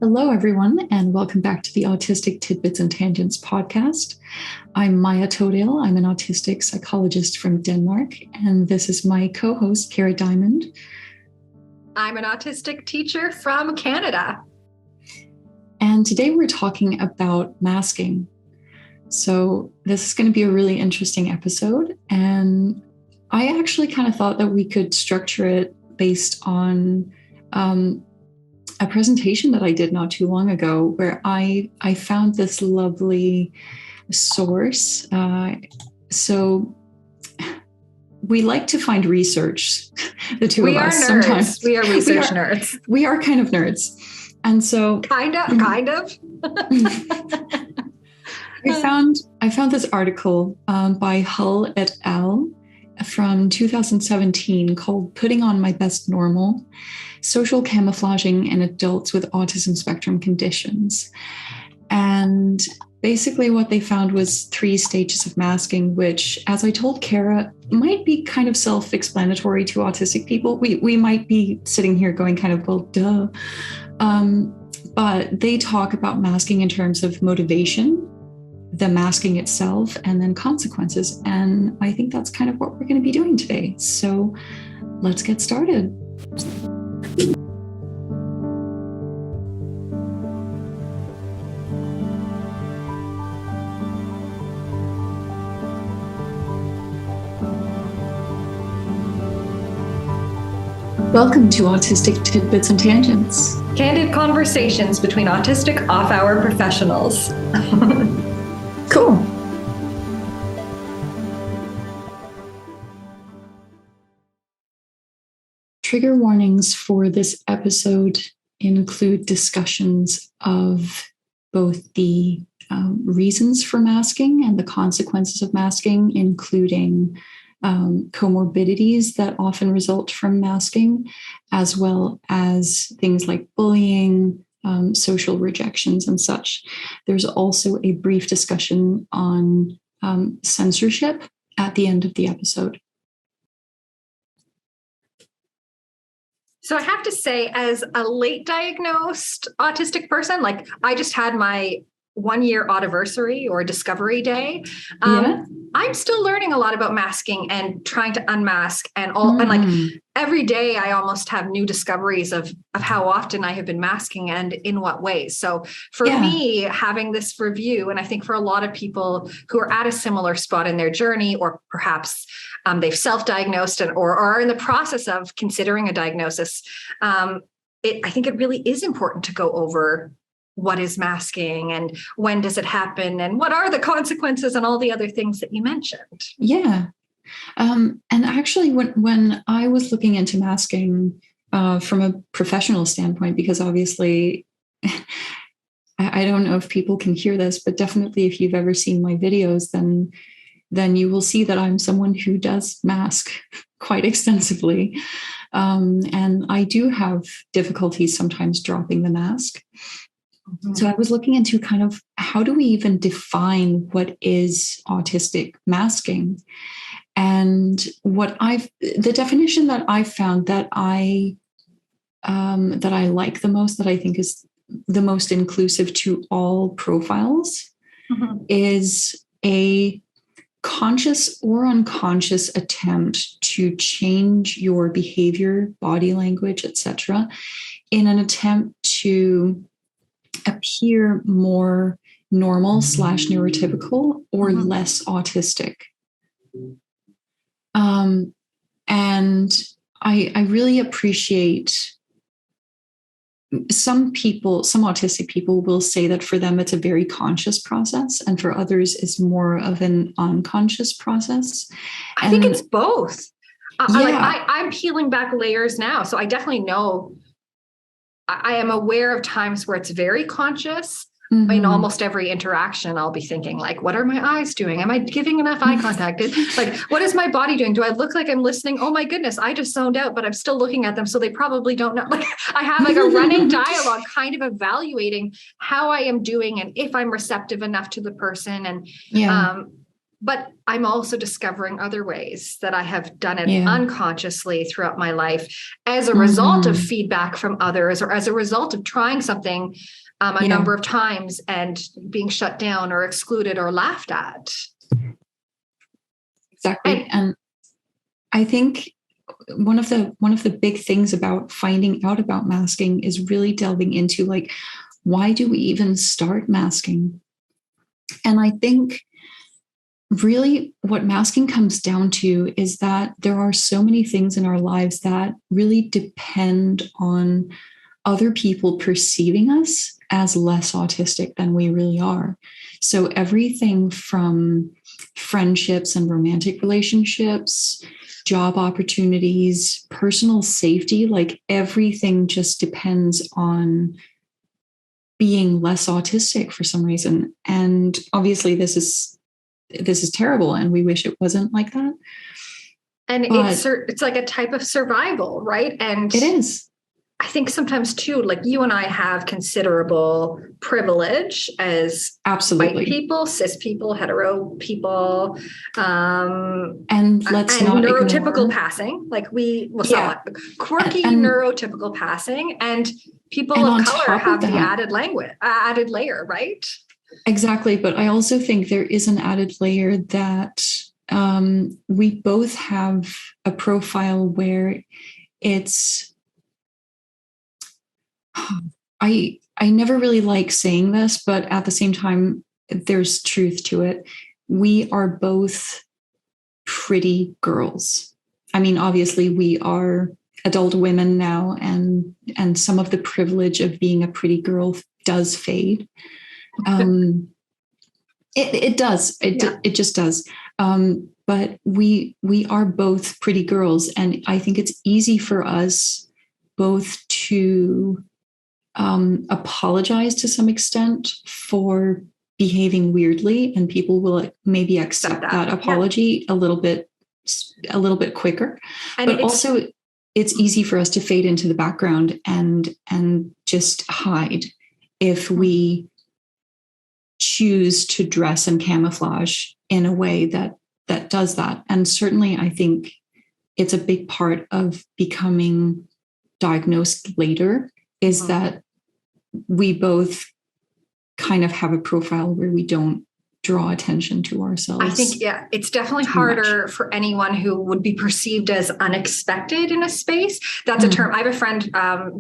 Hello, everyone, and welcome back to the Autistic Tidbits and Tangents podcast. I'm Maja Toudal. I'm an autistic psychologist from Denmark, and this is my co-host, Kara Dymond. I'm an autistic teacher from Canada. And today we're talking about masking. So this is going to be a really interesting episode, and I actually kind of thought that we could structure it based on a presentation that I did not too long ago, where I found this lovely source. So we like to find research, the two of us. Nerds. Sometimes we are research nerds. We are kind of nerds. And so kind of. I found this article by Hull et al. From 2017 called Putting on My Best Normal, Social Camouflaging in Adults with Autism Spectrum Conditions. And basically what they found was 3 stages of masking, which, as I told Kara, might be kind of self-explanatory to autistic people. We might be sitting here going kind of, well, duh. But they talk about masking in terms of motivation, the masking itself, and then consequences. And I think that's kind of what we're going to be doing today. So let's get started. Welcome to Autistic Tidbits and Tangents. Candid conversations between autistic off-hour professionals. Cool. Trigger warnings for this episode include discussions of both the reasons for masking and the consequences of masking, including comorbidities that often result from masking, as well as things like bullying, social rejections and such. There's also a brief discussion on censorship at the end of the episode. So I have to say, as a late diagnosed autistic person, like I just had my 1-year audiversary or discovery day. I'm still learning a lot about masking and trying to unmask and like every day I almost have new discoveries of how often I have been masking and in what ways. So for me, having this review, and I think for a lot of people who are at a similar spot in their journey, or perhaps they've self-diagnosed or are in the process of considering a diagnosis, I think it really is important to go over what is masking and when does it happen and what are the consequences and all the other things that you mentioned. Yeah. And actually, when I was looking into masking from a professional standpoint, because obviously, I don't know if people can hear this, but definitely if you've ever seen my videos, then you will see that I'm someone who does mask quite extensively. And I do have difficulties sometimes dropping the mask. Mm-hmm. So I was looking into kind of how do we even define what is autistic masking? And the definition that I found that I like the most, that I think is the most inclusive to all profiles, is a conscious or unconscious attempt to change your behavior, body language, etc., in an attempt to appear more normal / neurotypical or less autistic. And I really appreciate some autistic people will say that for them it's a very conscious process, and for others it's more of an unconscious process. I think it's both. I'm peeling back layers now. So I definitely know I am aware of times where it's very conscious. In almost every interaction, I'll be thinking, like, what are my eyes doing? Am I giving enough eye contact? Like, what is my body doing? Do I look like I'm listening? Oh my goodness, I just zoned out, but I'm still looking at them. So they probably don't know. Like, I have like a running dialogue kind of evaluating how I am doing and if I'm receptive enough to the person. And but I'm also discovering other ways that I have done it unconsciously throughout my life as a result of feedback from others, or as a result of trying something a number of times and being shut down or excluded or laughed at. Exactly. And I think one of the big things about finding out about masking is really delving into, like, why do we even start masking? And I think really what masking comes down to is that there are so many things in our lives that really depend on other people perceiving us as less autistic than we really are. So everything from friendships and romantic relationships, job opportunities, personal safety, like everything just depends on being less autistic for some reason. And obviously this is terrible, and we wish it wasn't like that. And it's like a type of survival, right? And it is. I think sometimes too, like you and I have considerable privilege as white people, cis people, hetero people, and let's not neurotypical ignore passing, like quirky neurotypical passing, and people of color have the added layer, right? Exactly. But I also think there is an added layer that we both have a profile where it's, I never really like saying this, but at the same time, there's truth to it. We are both pretty girls. I mean, obviously we are adult women now, and some of the privilege of being a pretty girl does fade. It does. It just does. But we are both pretty girls, and I think it's easy for us both to apologize to some extent for behaving weirdly, and people will maybe accept that apology a little bit quicker. And but also, it's easy for us to fade into the background and just hide if we choose to dress and camouflage in a way that does that. And certainly I think it's a big part of becoming diagnosed later is that we both kind of have a profile where we don't draw attention to ourselves. I think, it's definitely harder for anyone who would be perceived as unexpected in a space. That's a term. I have a friend,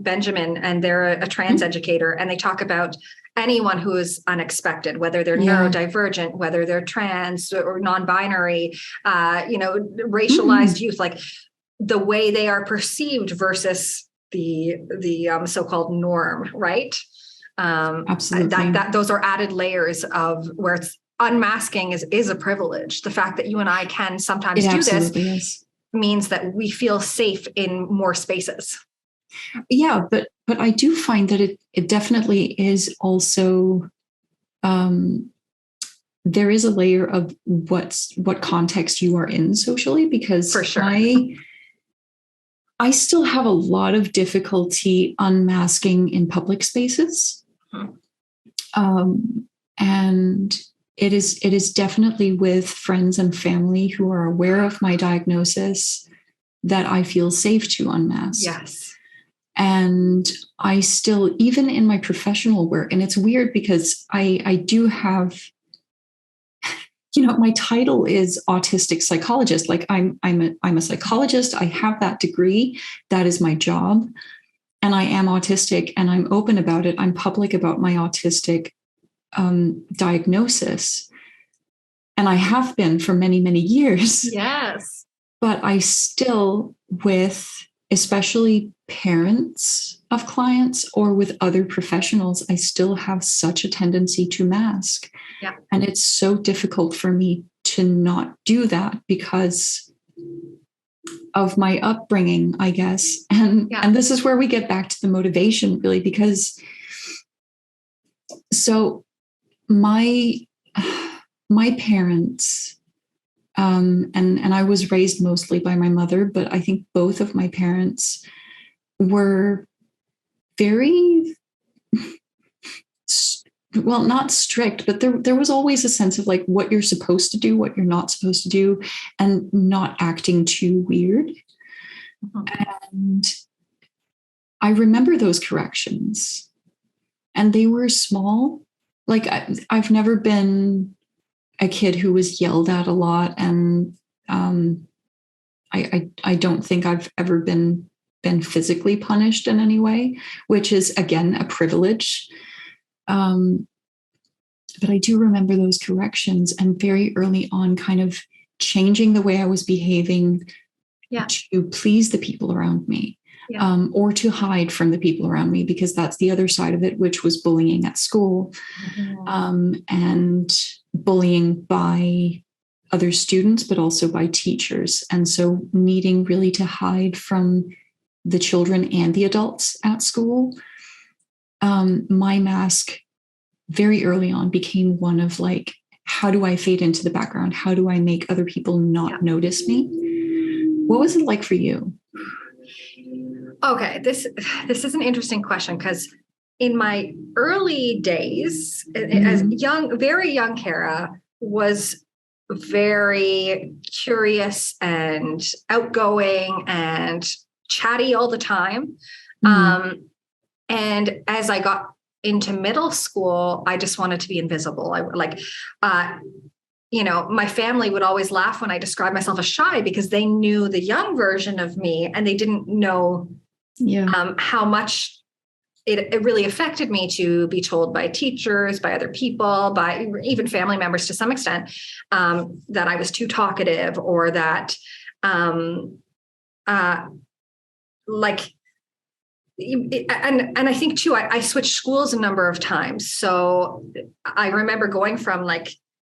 Benjamin, and they're a trans educator, and they talk about anyone who is unexpected, whether they're neurodivergent, whether they're trans or non-binary, racialized youth, like the way they are perceived versus the so-called norm, right? Absolutely. That those are added layers of where it's unmasking is a privilege. The fact that you and I can sometimes do this means that we feel safe in more spaces. Yeah, but I do find that it definitely is also, there is a layer of what context you are in socially, because for sure. I still have a lot of difficulty unmasking in public spaces. And it is definitely with friends and family who are aware of my diagnosis that I feel safe to unmask. Yes. And I still, even in my professional work, and it's weird because I do have, my title is autistic psychologist. Like I'm a psychologist. I have that degree. That is my job. And I am autistic, and I'm open about it. I'm public about my autistic diagnosis. And I have been for many, many years. Yes. But I still, with especially parents of clients or with other professionals, I still have such a tendency to mask. Yeah. And it's so difficult for me to not do that because of my upbringing, I guess. And this is where we get back to the motivation, really, because so my parents, and I was raised mostly by my mother, but I think both of my parents were very well, not strict, but there was always a sense of like what you're supposed to do, what you're not supposed to do, and not acting too weird. Mm-hmm. And I remember those corrections, and they were small. Like I've never been a kid who was yelled at a lot, and I don't think I've ever been physically punished in any way, which is again a privilege. But I do remember those corrections, and very early on kind of changing the way I was behaving to please the people around me, or to hide from the people around me, because that's the other side of it, which was bullying at school, and bullying by other students, but also by teachers. And so needing really to hide from the children and the adults at school. My mask very early on became one of like, how do I fade into the background? How do I make other people not notice me? What was it like for you? Okay, this is an interesting question, because in my early days, as very young Kara was very curious and outgoing and chatty all the time. And as I got into middle school, I just wanted to be invisible. My family would always laugh when I described myself as shy, because they knew the young version of me, and they didn't know how much it really affected me to be told by teachers, by other people, by even family members to some extent, that I was too talkative, or that and I think too, I switched schools a number of times. So I remember going from like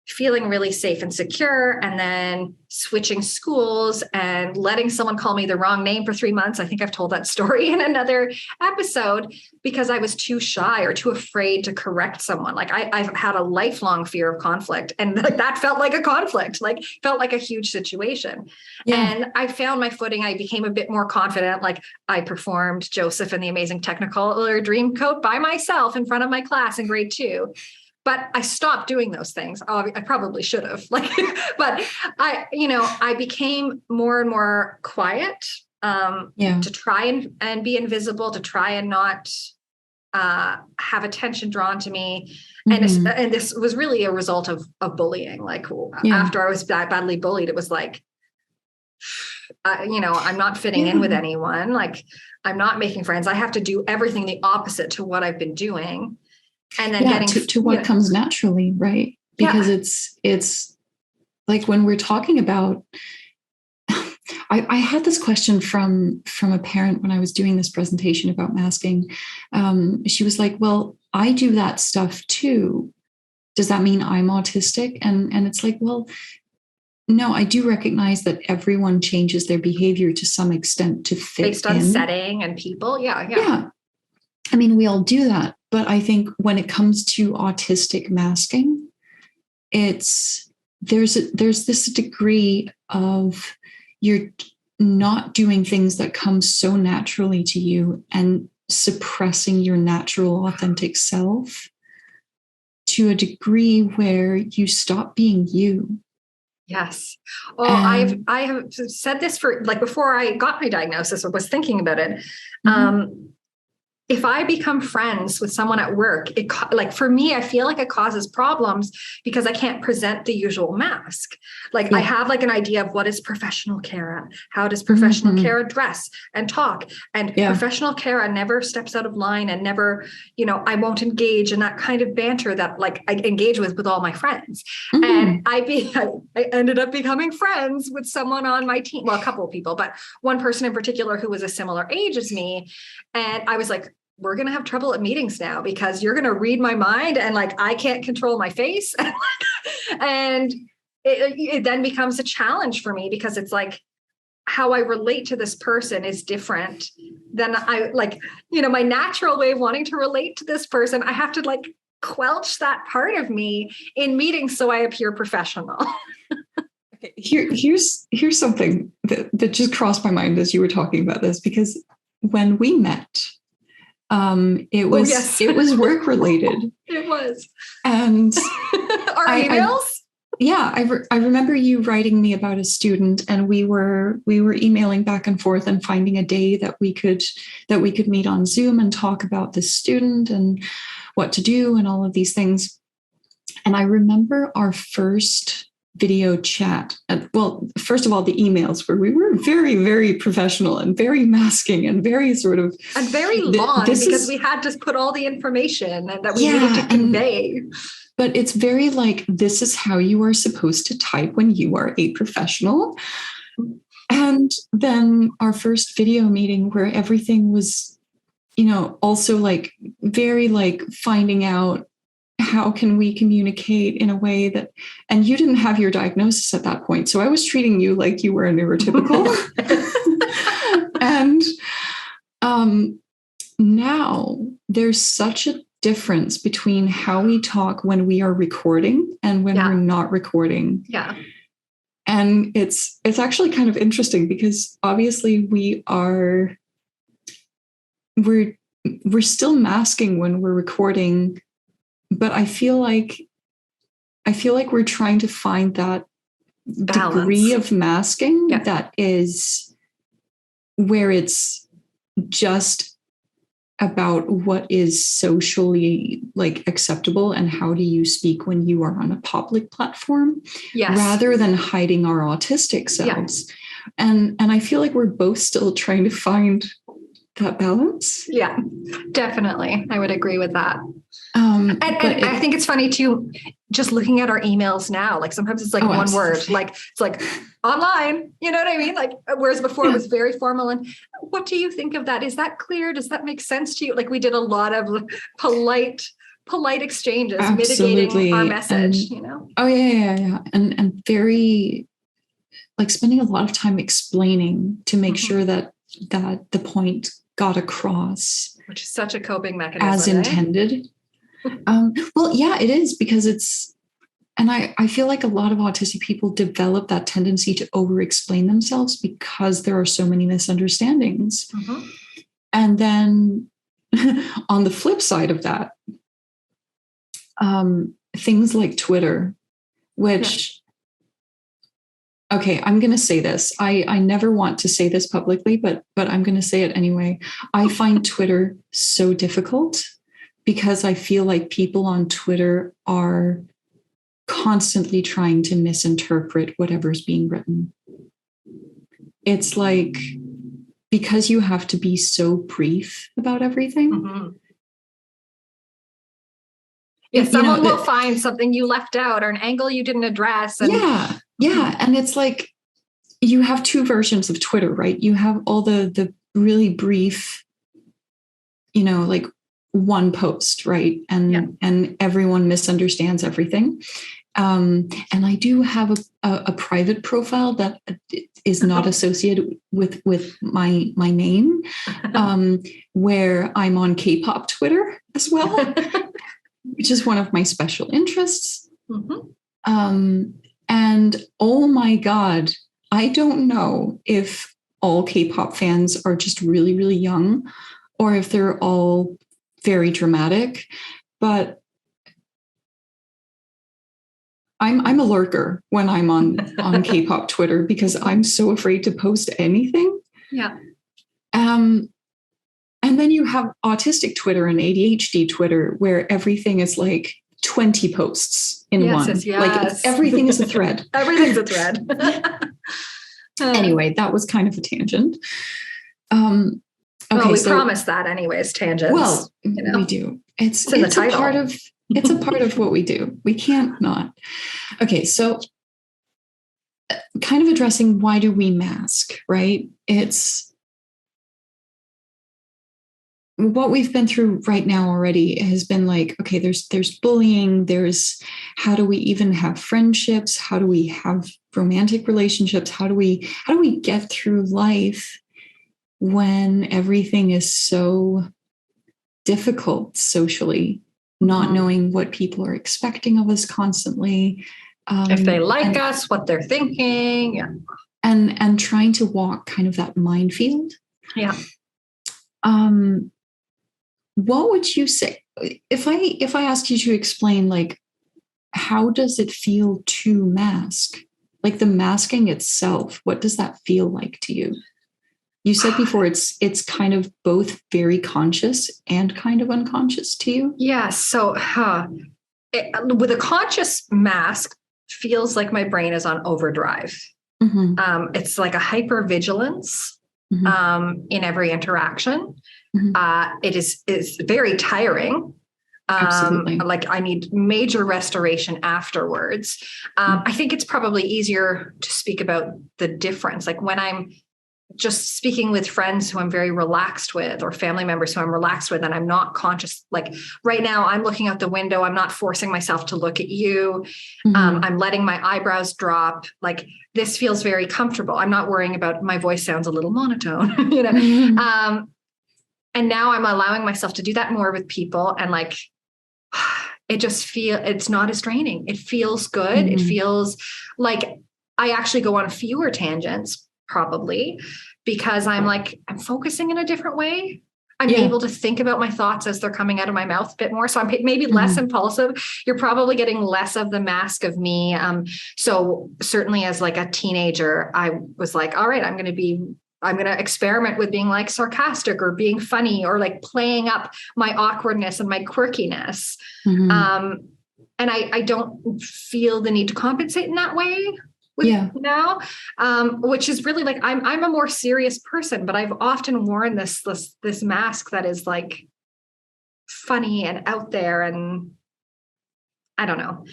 feeling really safe and secure, and then switching schools and letting someone call me the wrong name for 3 months. I think I've told that story in another episode, because I was too shy or too afraid to correct someone. Like I've had a lifelong fear of conflict, and that felt like a conflict, like felt like a huge situation. And I found my footing. I became a bit more confident. Like I performed Joseph in the Amazing Technicolor Dreamcoat by myself in front of my class in grade 2. But I stopped doing those things. I probably should have, but I became more and more quiet, to try and be invisible, to try and not have attention drawn to me. And this was really a result of bullying. After I was badly bullied, it was like, I'm not fitting in with anyone. Like I'm not making friends. I have to do everything the opposite to what I've been doing. And then getting to what comes naturally, right? Because it's like when we're talking about, I had this question from a parent when I was doing this presentation about masking. She was like, well, I do that stuff too. Does that mean I'm autistic? And it's like, well, no, I do recognize that everyone changes their behavior to some extent to fit based on setting and people. Yeah. I mean, we all do that. But I think when it comes to autistic masking, there's this degree of you're not doing things that come so naturally to you and suppressing your natural, authentic self to a degree where you stop being you. Yes. Well, I have said this for before I got my diagnosis or was thinking about it. If I become friends with someone at work, for me, I feel like it causes problems because I can't present the usual mask. I have an idea of what is professional Kara. How does professional Kara dress and talk? And professional Kara never steps out of line and never, I won't engage in that kind of banter that I engage with all my friends. And I ended up becoming friends with someone on my team. Well, a couple of people, but one person in particular who was a similar age as me. And I was like, we're going to have trouble at meetings now because you're going to read my mind and I can't control my face. And it then becomes a challenge for me because it's like how I relate to this person is different than my natural way of wanting to relate to this person. I have to quelch that part of me in meetings so I appear professional. Okay, here's something that just crossed my mind as you were talking about this, because when we met, It was, yes. it was work related. It was. And our emails? I remember you writing me about a student, and we were emailing back and forth and finding a day that we could meet on Zoom and talk about this student and what to do and all of these things. And I remember our first video chat. Well, first of all, the emails where we were very, very professional and very masking and very sort of... And very long, because we had to put all the information that we needed to convey. But it's very like, this is how you are supposed to type when you are a professional. And then our first video meeting where everything was, also like very like finding out how can we communicate in a way that, and you didn't have your diagnosis at that point. So I was treating you like you were a neurotypical. And now there's such a difference between how we talk when we are recording and when we're not recording. Yeah. And it's actually kind of interesting because obviously we're still masking when we're recording, but I feel like we're trying to find that balance. Degree of masking that is where it's just about what is socially like acceptable and how do you speak when you are on a public platform, rather than hiding our autistic selves. And I feel like we're both still trying to find that balance. Yeah, definitely. I would agree with that. And I think it's funny too, just looking at our emails now, like sometimes it's like one absolutely. word, like it's like online, you know what I mean? Like, whereas before it was very formal. And what do you think of that? Is that clear? Does that make sense to you? Like we did a lot of polite exchanges, mitigating our message, Oh yeah. And very like spending a lot of time explaining to make sure that the point got across. Which is such a coping mechanism. As intended. Well, yeah, it is, because and I feel like a lot of autistic people develop that tendency to over-explain themselves because there are so many misunderstandings. Mm-hmm. And then on the flip side of that, things like Twitter, which, okay, I'm going to say this. I never want to say this publicly, but I'm going to say it anyway. I find Twitter so difficult because I feel like people on Twitter are constantly trying to misinterpret whatever's being written. It's like, because you have to be so brief about everything. Mm-hmm. Yeah, someone will find something you left out or an angle you didn't address. And yeah. And it's like, you have two versions of Twitter, right? You have all the really brief, like one post, right? And everyone misunderstands everything. And I do have a private profile that is not associated with my name, where I'm on K-pop Twitter as well, which is one of my special interests. Mm-hmm. And oh my God, I don't know if all K-pop fans are just really, really young or if they're all very dramatic, but I'm a lurker when I'm on K-pop Twitter because I'm so afraid to post anything. Yeah. And then you have autistic Twitter and ADHD Twitter where everything is like 20 posts in one. Yes. Like everything is a thread. Everything's a thread. Anyway, that was kind of a tangent. Okay, we promised that anyways, tangents. Well, we do. It's in the title. It's a part of what we do. We can't not. Okay, so kind of addressing why do we mask, right? It's what we've been through right now already has been like, okay, there's bullying, there's how do we even have friendships? How do we have romantic relationships? How do we get through life when everything is so difficult socially, not knowing what people are expecting of us constantly. If they like us, what they're thinking. Yeah. And trying to walk kind of that minefield. Yeah. what would you say if I asked you to explain, like, how does it feel to mask? Like the masking itself, what does that feel like to you? You said before it's kind of both very conscious and kind of unconscious to you. Yeah. So with a conscious mask, feels like my brain is on overdrive. Mm-hmm. It's like a hypervigilance in every interaction. Mm-hmm. It's very tiring. Like I need major restoration afterwards. I think it's probably easier to speak about the difference. Like when I'm just speaking with friends who I'm very relaxed with, or family members who I'm relaxed with, and I'm not conscious. Like right now, I'm looking out the window. I'm not forcing myself to look at you. Mm-hmm. I'm letting my eyebrows drop. Like this feels very comfortable. I'm not worrying about my voice sounds a little monotone, Mm-hmm. And now I'm allowing myself to do that more with people. And like, it's not as draining. It feels good. Mm-hmm. It feels like I actually go on fewer tangents probably because I'm focusing in a different way. I'm able to think about my thoughts as they're coming out of my mouth a bit more. So I'm maybe less impulsive. You're probably getting less of the mask of me. So certainly as like a teenager, I was like, all right, I'm going to experiment with being like sarcastic or being funny or like playing up my awkwardness and my quirkiness. Mm-hmm. And I don't feel the need to compensate in that way now, which is really like, I'm a more serious person, but I've often worn this mask that is like funny and out there. And I don't know,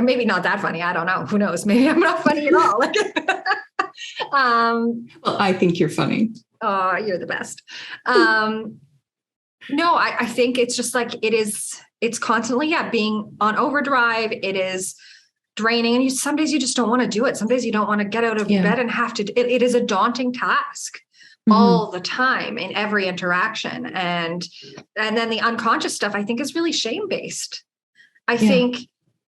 maybe not that funny. I don't know. Who knows? Maybe I'm not funny at all. Well, I think you're funny. Oh, you're the best. No, I think it's just like, it's constantly, being on overdrive. It is draining. And some days you just don't want to do it. Some days you don't want to get out of bed and have to, it is a daunting task all the time in every interaction. And then the unconscious stuff, I think is really shame-based. I think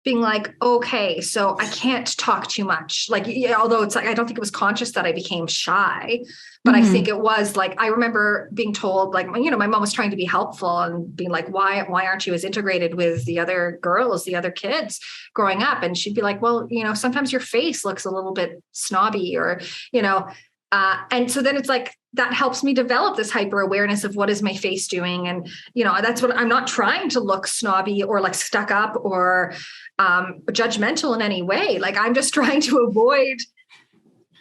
being like, okay, so I can't talk too much. Like, although it's like, I don't think it was conscious that I became shy, but I think it was like, I remember being told like, my mom was trying to be helpful and being like, why aren't you as integrated with the other girls, the other kids growing up? And she'd be like, well, sometimes your face looks a little bit snobby or, and so then it's like, that helps me develop this hyper awareness of what is my face doing. And, that's what I'm not trying to look snobby or like stuck up or judgmental in any way. Like I'm just trying to avoid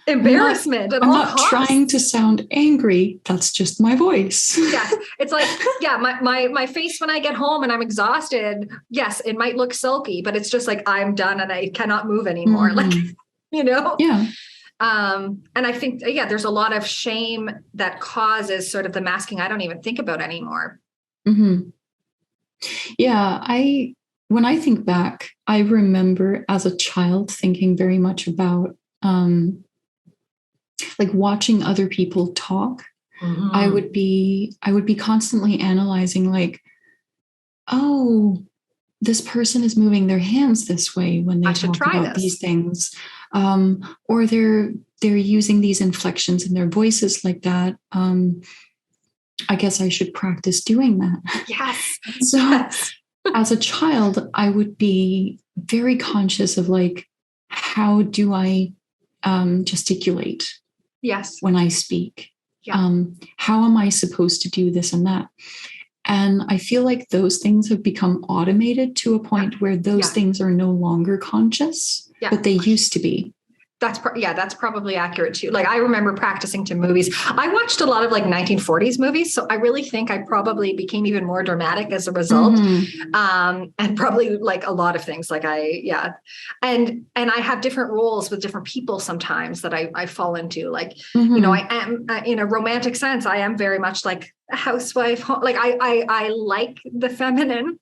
embarrassment at all costs. I'm not trying to sound angry. That's just my voice. Yes. It's like, my face when I get home and I'm exhausted, yes, it might look sulky, but it's just like, I'm done and I cannot move anymore. Like, Yeah. And I think, there's a lot of shame that causes sort of the masking I don't even think about anymore. Mm-hmm. Yeah. When I think back, I remember as a child thinking very much about, like watching other people talk. Mm-hmm. I would be constantly analyzing like, oh, this person is moving their hands this way when they talk about these things. Or they're using these inflections in their voices like that. I guess I should practice doing that. Yes. So as a child, I would be very conscious of like, how do I gesticulate? Yes. When I speak? Yeah. How am I supposed to do this and that? And I feel like those things have become automated to a point where those things are no longer conscious, but they used to be. That's probably accurate too. Like I remember practicing to movies. I watched a lot of like 1940s movies. So I really think I probably became even more dramatic as a result. Mm-hmm. And probably like a lot of things like and I have different roles with different people sometimes that I fall into like, I am in a romantic sense. I am very much like a housewife. Like I like the feminine.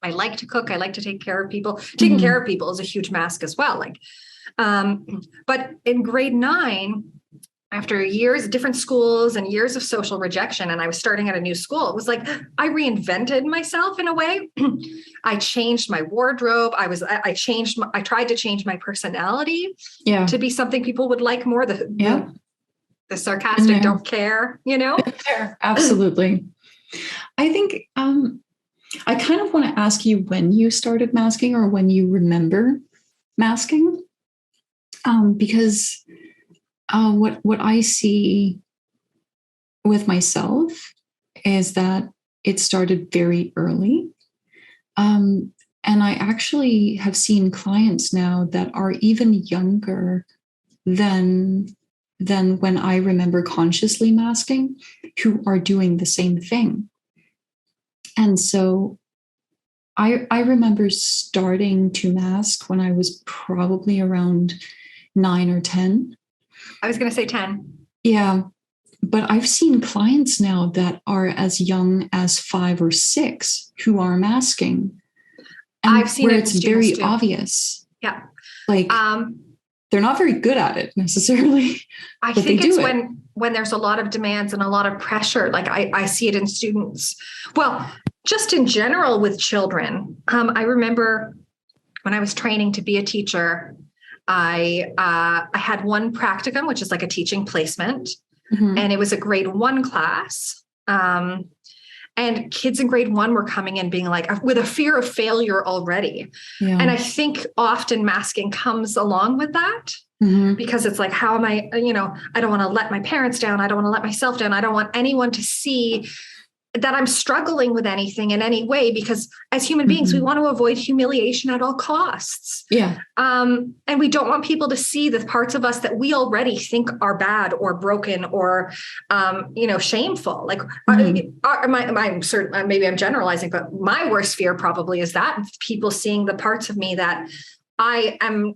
I like to cook. I like to take care of people. Taking care of people is a huge mask as well. Like, but in grade 9, after years, different schools and years of social rejection, and I was starting at a new school, it was like, I reinvented myself in a way. I changed my wardrobe. I tried to change my personality to be something people would like more. The sarcastic, don't care, Absolutely. I think I kind of want to ask you when you started masking or when you remember masking, because what I see with myself is that it started very early. And I actually have seen clients now that are even younger than when I remember consciously masking, who are doing the same thing. And so I remember starting to mask when I was probably around 9 or 10. I was going to say 10. Yeah. But I've seen clients now that are as young as 5 or 6 who are masking. And I've seen where it it's very too. Obvious. Yeah. Like they're not very good at it necessarily. I think it's when there's a lot of demands and a lot of pressure. Like I see it in students. Well, just in general with children. I remember when I was training to be a teacher, I had one practicum, which is like a teaching placement. Mm-hmm. And it was a grade 1 class. And kids in grade 1 were coming in being like, with a fear of failure already. Yeah. And I think often masking comes along with that. Mm-hmm. Because it's like, how am I, I don't want to let my parents down. I don't want to let myself down. I don't want anyone to see that I'm struggling with anything in any way, because as human beings, we want to avoid humiliation at all costs. Yeah. And we don't want people to see the parts of us that we already think are bad or broken or, shameful. Like, I'm certain, maybe I'm generalizing, but my worst fear probably is that people seeing the parts of me that I am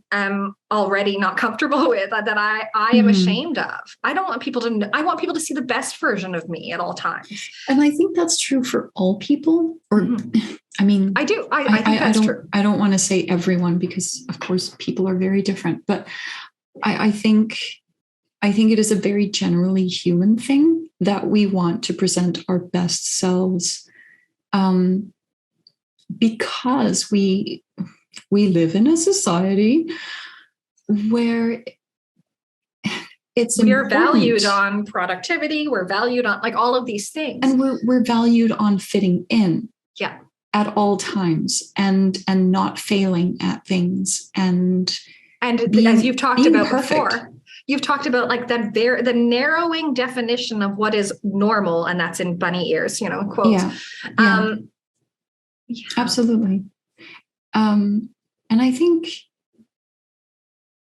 already not comfortable with, that I am ashamed of. I want people to see the best version of me at all times. And I think that's true for all people, or I mean, I do. I think that's true. I don't want to say everyone, because of course people are very different, but I think it is a very generally human thing that we want to present our best selves, because we live in a society where we're valued on productivity. We're valued on like all of these things. And we're valued on fitting in. Yeah. At all times and not failing at things. And as you've talked about perfect. Before, you've talked about like the narrowing definition of what is normal. And that's in bunny ears, quotes. Yeah. Absolutely. And I think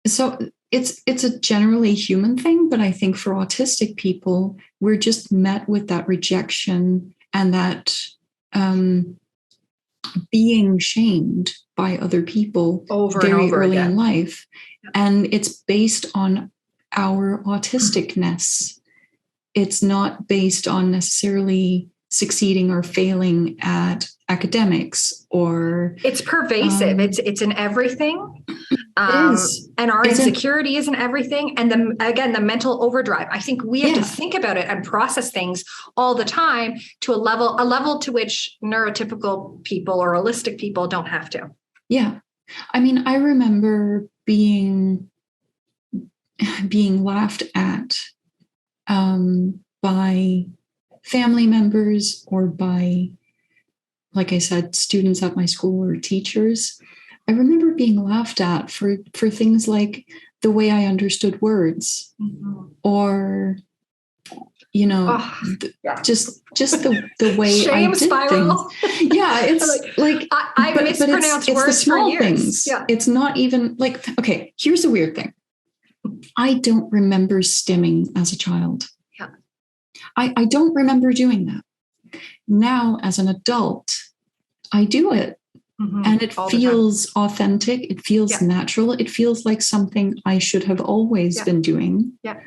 so it's a generally human thing, but I think for autistic people, we're just met with that rejection and that being shamed by other people over very and over early again. In life. And it's based on our autisticness. It's not based on necessarily succeeding or failing at academics, or it's pervasive. It's in everything. It is. And our insecurity is in everything. And the mental overdrive. I think we have to think about it and process things all the time to a level to which neurotypical people or holistic people don't have to. Yeah. I mean, I remember being laughed at by family members or by, like I said, students at my school or teachers. I remember being laughed at for things like the way I understood words, or just the way shame I did spiral. Things. Yeah, it's like I mispronounced words it's the small for years. things. Yeah. It's not even like, okay, here's the weird thing. I don't remember stimming as a child. Yeah. I don't remember doing that. Now, as an adult, I do it. And it feels authentic. It feels natural. It feels like something I should have always been doing. Yeah.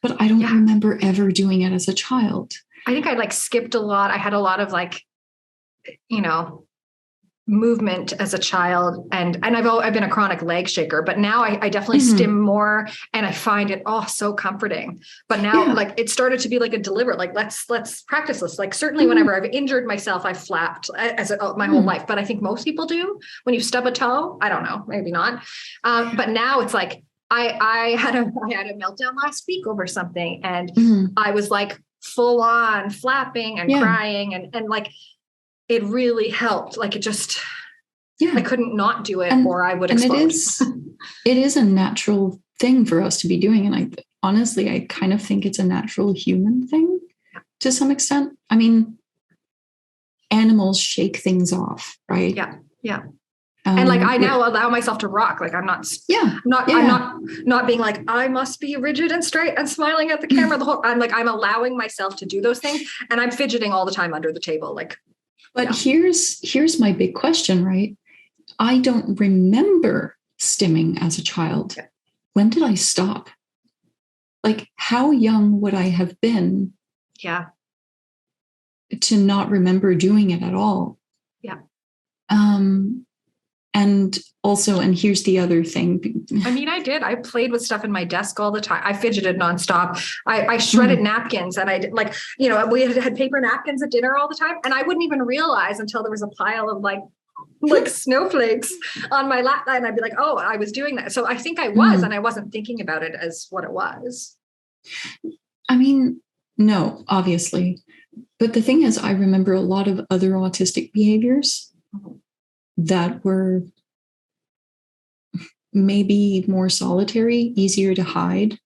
But I don't remember ever doing it as a child. I think I skipped a lot. I had a lot of movement as a child, and I've been a chronic leg shaker, but now I definitely stim more, and I find it so comforting. But now it started to be like a deliberate, let's practice this. Certainly whenever I've injured myself, I've flapped my whole life, but I think most people do. When you stub a toe, I don't know, maybe not. But now it's like I had a meltdown last week over something, and I was full on flapping and crying. And like, it really helped. Like it just, I couldn't not do it or I would explode. It is a natural thing for us to be doing. And I kind of think it's a natural human thing to some extent. I mean, animals shake things off, right? Yeah. Yeah. And like, I now allow myself to rock. Like I'm not being like, I must be rigid and straight and smiling at the camera the whole, I'm allowing myself to do those things. And I'm fidgeting all the time under the table. Like, but here's my big question, right? I don't remember stimming as a child. Yeah. When did I stop? Like, how young would I have been? Yeah. To not remember doing it at all. Yeah. And also, and here's the other thing. I mean, I did. I played with stuff in my desk all the time. I fidgeted nonstop. I shredded napkins, and I did, like, you know, we had paper napkins at dinner all the time, and I wouldn't even realize until there was a pile of like snowflakes on my lap, and I'd be like, oh, I was doing that. So I think I was, and I wasn't thinking about it as what it was. I mean, no, obviously. But the thing is, I remember a lot of other autistic behaviors that were maybe more solitary, easier to hide.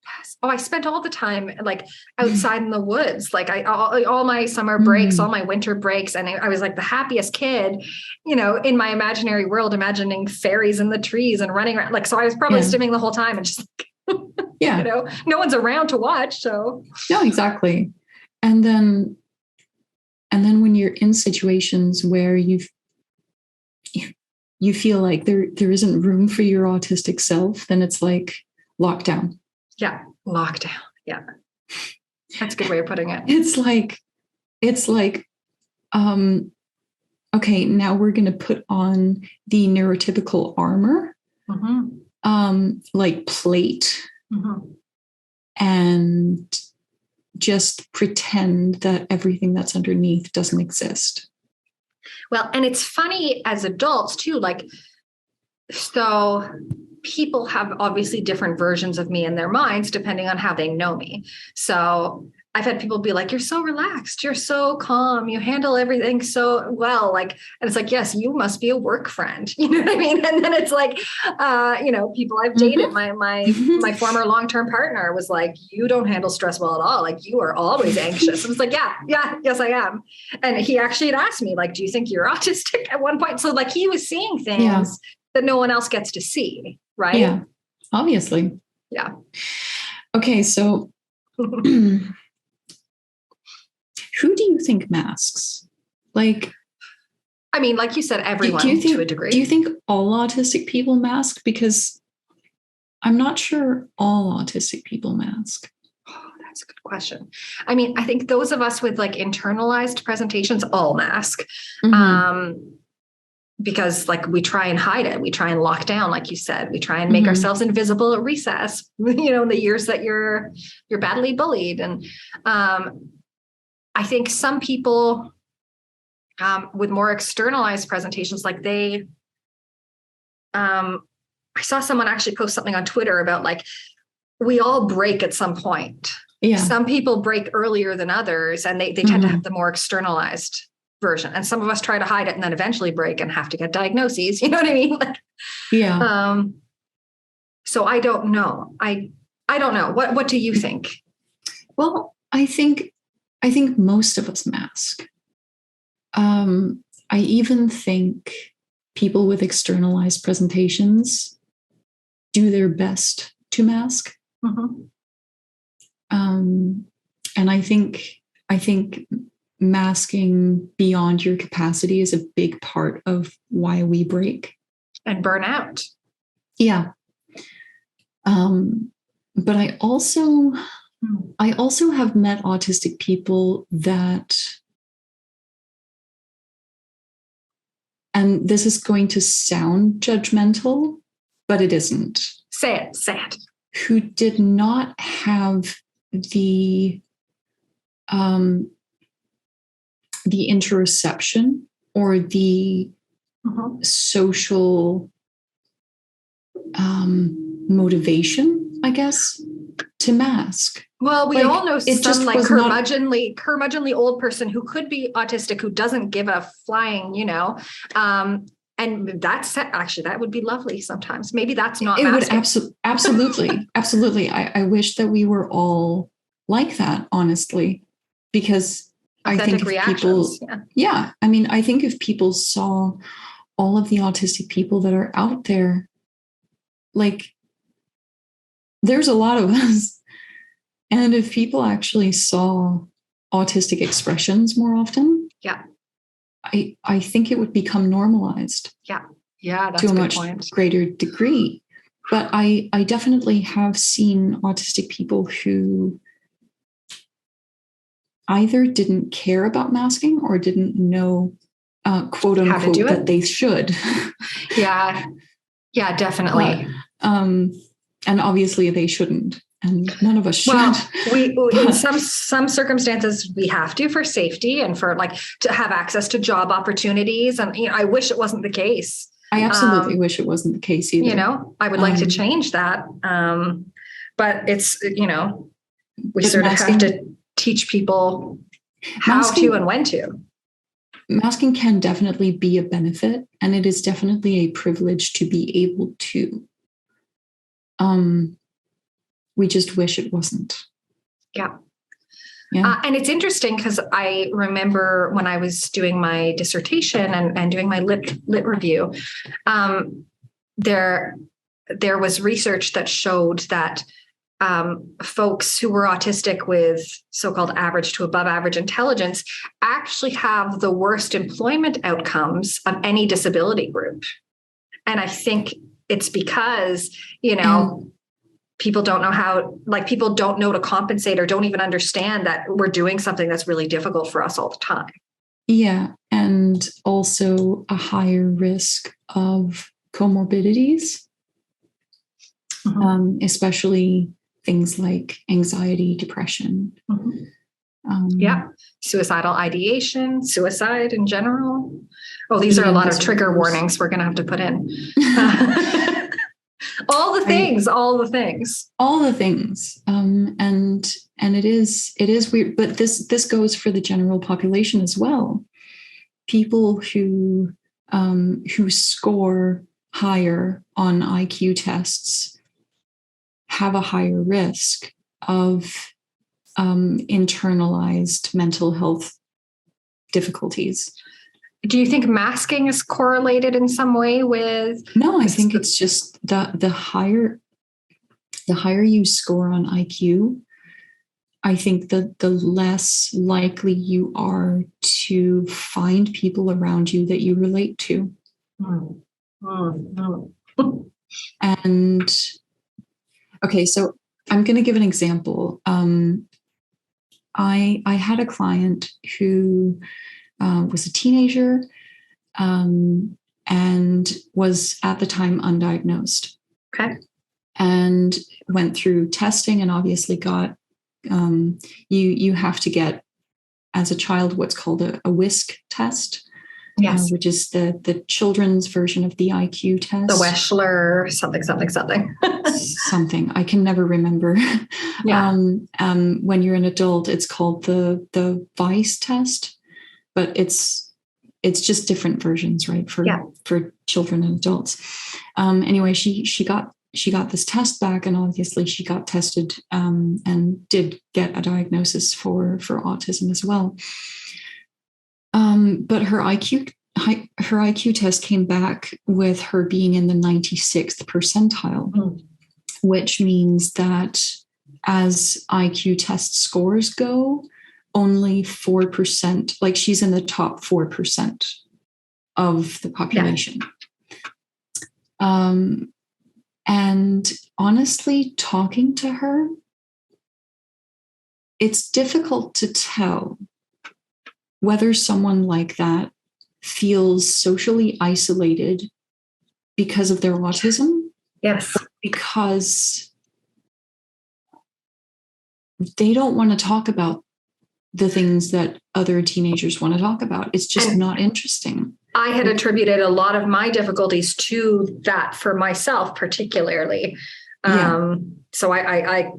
Oh, I spent all the time like outside in the woods, like all my summer breaks, all my winter breaks. And I was like the happiest kid, you know, in my imaginary world, imagining fairies in the trees and running around. Like, so I was probably stimming the whole time and just, you know, no one's around to watch. So no, exactly. And then when you're in situations where you feel like there isn't room for your autistic self, then it's like lockdown. Yeah. Lockdown. Yeah. That's a good way of putting it. It's like, okay, now we're going to put on the neurotypical armor, like plate, and just pretend that everything that's underneath doesn't exist. Well, and it's funny as adults too, like, so people have obviously different versions of me in their minds, depending on how they know me. So I've had people be like, you're so relaxed. You're so calm. You handle everything so well. Like, and it's like, yes, you must be a work friend. You know what I mean? And then it's like, you know, people I've dated, my former long-term partner was like, you don't handle stress well at all. Like you are always anxious. I was like, yes, I am. And he actually had asked me, like, do you think you're autistic at one point? So like he was seeing things that no one else gets to see. Right. Yeah, obviously. Yeah. Okay. So who do you think masks? Like, I mean, like you said, everyone to a degree. Do you think all autistic people mask? Because I'm not sure all autistic people mask. Oh, that's a good question. I mean, I think those of us with like internalized presentations all mask. Because like we try and hide it. We try and lock down, like you said, we try and make ourselves invisible at recess, you know, in the years that you're badly bullied. And I think some people with more externalized presentations, like I saw someone actually post something on Twitter about like, we all break at some point. Yeah. Some people break earlier than others, and they tend to have the more externalized version. And some of us try to hide it and then eventually break and have to get diagnoses. You know what I mean? Like, yeah. So I don't know. I don't know. What do you think? Well, I think most of us mask. I even think people with externalized presentations do their best to mask. And I think masking beyond your capacity is a big part of why we break and burn out. Yeah. But I also have met autistic people that, and this is going to sound judgmental, but it isn't. Say it. Who did not have the interoception or the social motivation, I guess, to mask. Well, we all know some like curmudgeonly old person who could be autistic, who doesn't give a flying, and that would be lovely sometimes. Maybe that's not masking. Would absolutely. I wish that we were all like that, honestly, because authentic I think I think if people saw all of the autistic people that are out there, like there's a lot of us. And if people actually saw autistic expressions more often, I think it would become normalized. Yeah, that's to a much greater degree. But I definitely have seen autistic people who either didn't care about masking or didn't know, quote unquote, that they should. Yeah, definitely. And obviously they shouldn't. And none of us should. Well, in some circumstances we have to, for safety and for like to have access to job opportunities. And I wish it wasn't the case. I absolutely wish it wasn't the case either. I would like to change that. But it's, we sort of have to teach people how to and when to. Masking can definitely be a benefit, and it is definitely a privilege to be able to. We just wish it wasn't. Yeah. And it's interesting because I remember when I was doing my dissertation and doing my lit review, there was research that showed that folks who were autistic with so-called average to above average intelligence actually have the worst employment outcomes of any disability group. And I think it's because, people don't know people don't know to compensate or don't even understand that we're doing something that's really difficult for us all the time. Yeah. And also a higher risk of comorbidities, especially things like anxiety, depression. Suicidal ideation, suicide in general. Oh, these are a lot of trigger warnings we're going to have to put in. All the things. And it is weird, but this goes for the general population as well. People who score higher on IQ tests have a higher risk of internalized mental health difficulties. Do you think masking is correlated in some way with? No, I think it's just the higher you score on IQ, I think that the less likely you are to find people around you that you relate to. And okay, so I'm going to give an example. I had a client who was a teenager and was at the time undiagnosed. Okay. And went through testing and obviously got, you have to get, as a child, what's called a WISC test. Yes. Which is the children's version of the IQ test. The Wechsler, something. Something. I can never remember. Yeah. When you're an adult, it's called the VICE test, but it's just different versions, right? For children and adults. Anyway, she got this test back, and obviously she got tested and did get a diagnosis for autism as well. But her IQ test came back with her being in the 96th percentile, which means that as IQ test scores go, only 4%, like she's in the top 4% of the population. Yeah. And honestly, talking to her, it's difficult to tell whether someone like that feels socially isolated because of their autism. Yes. Because they don't want to talk about the things that other teenagers want to talk about. It's just not interesting. I had attributed a lot of my difficulties to that for myself, particularly. So I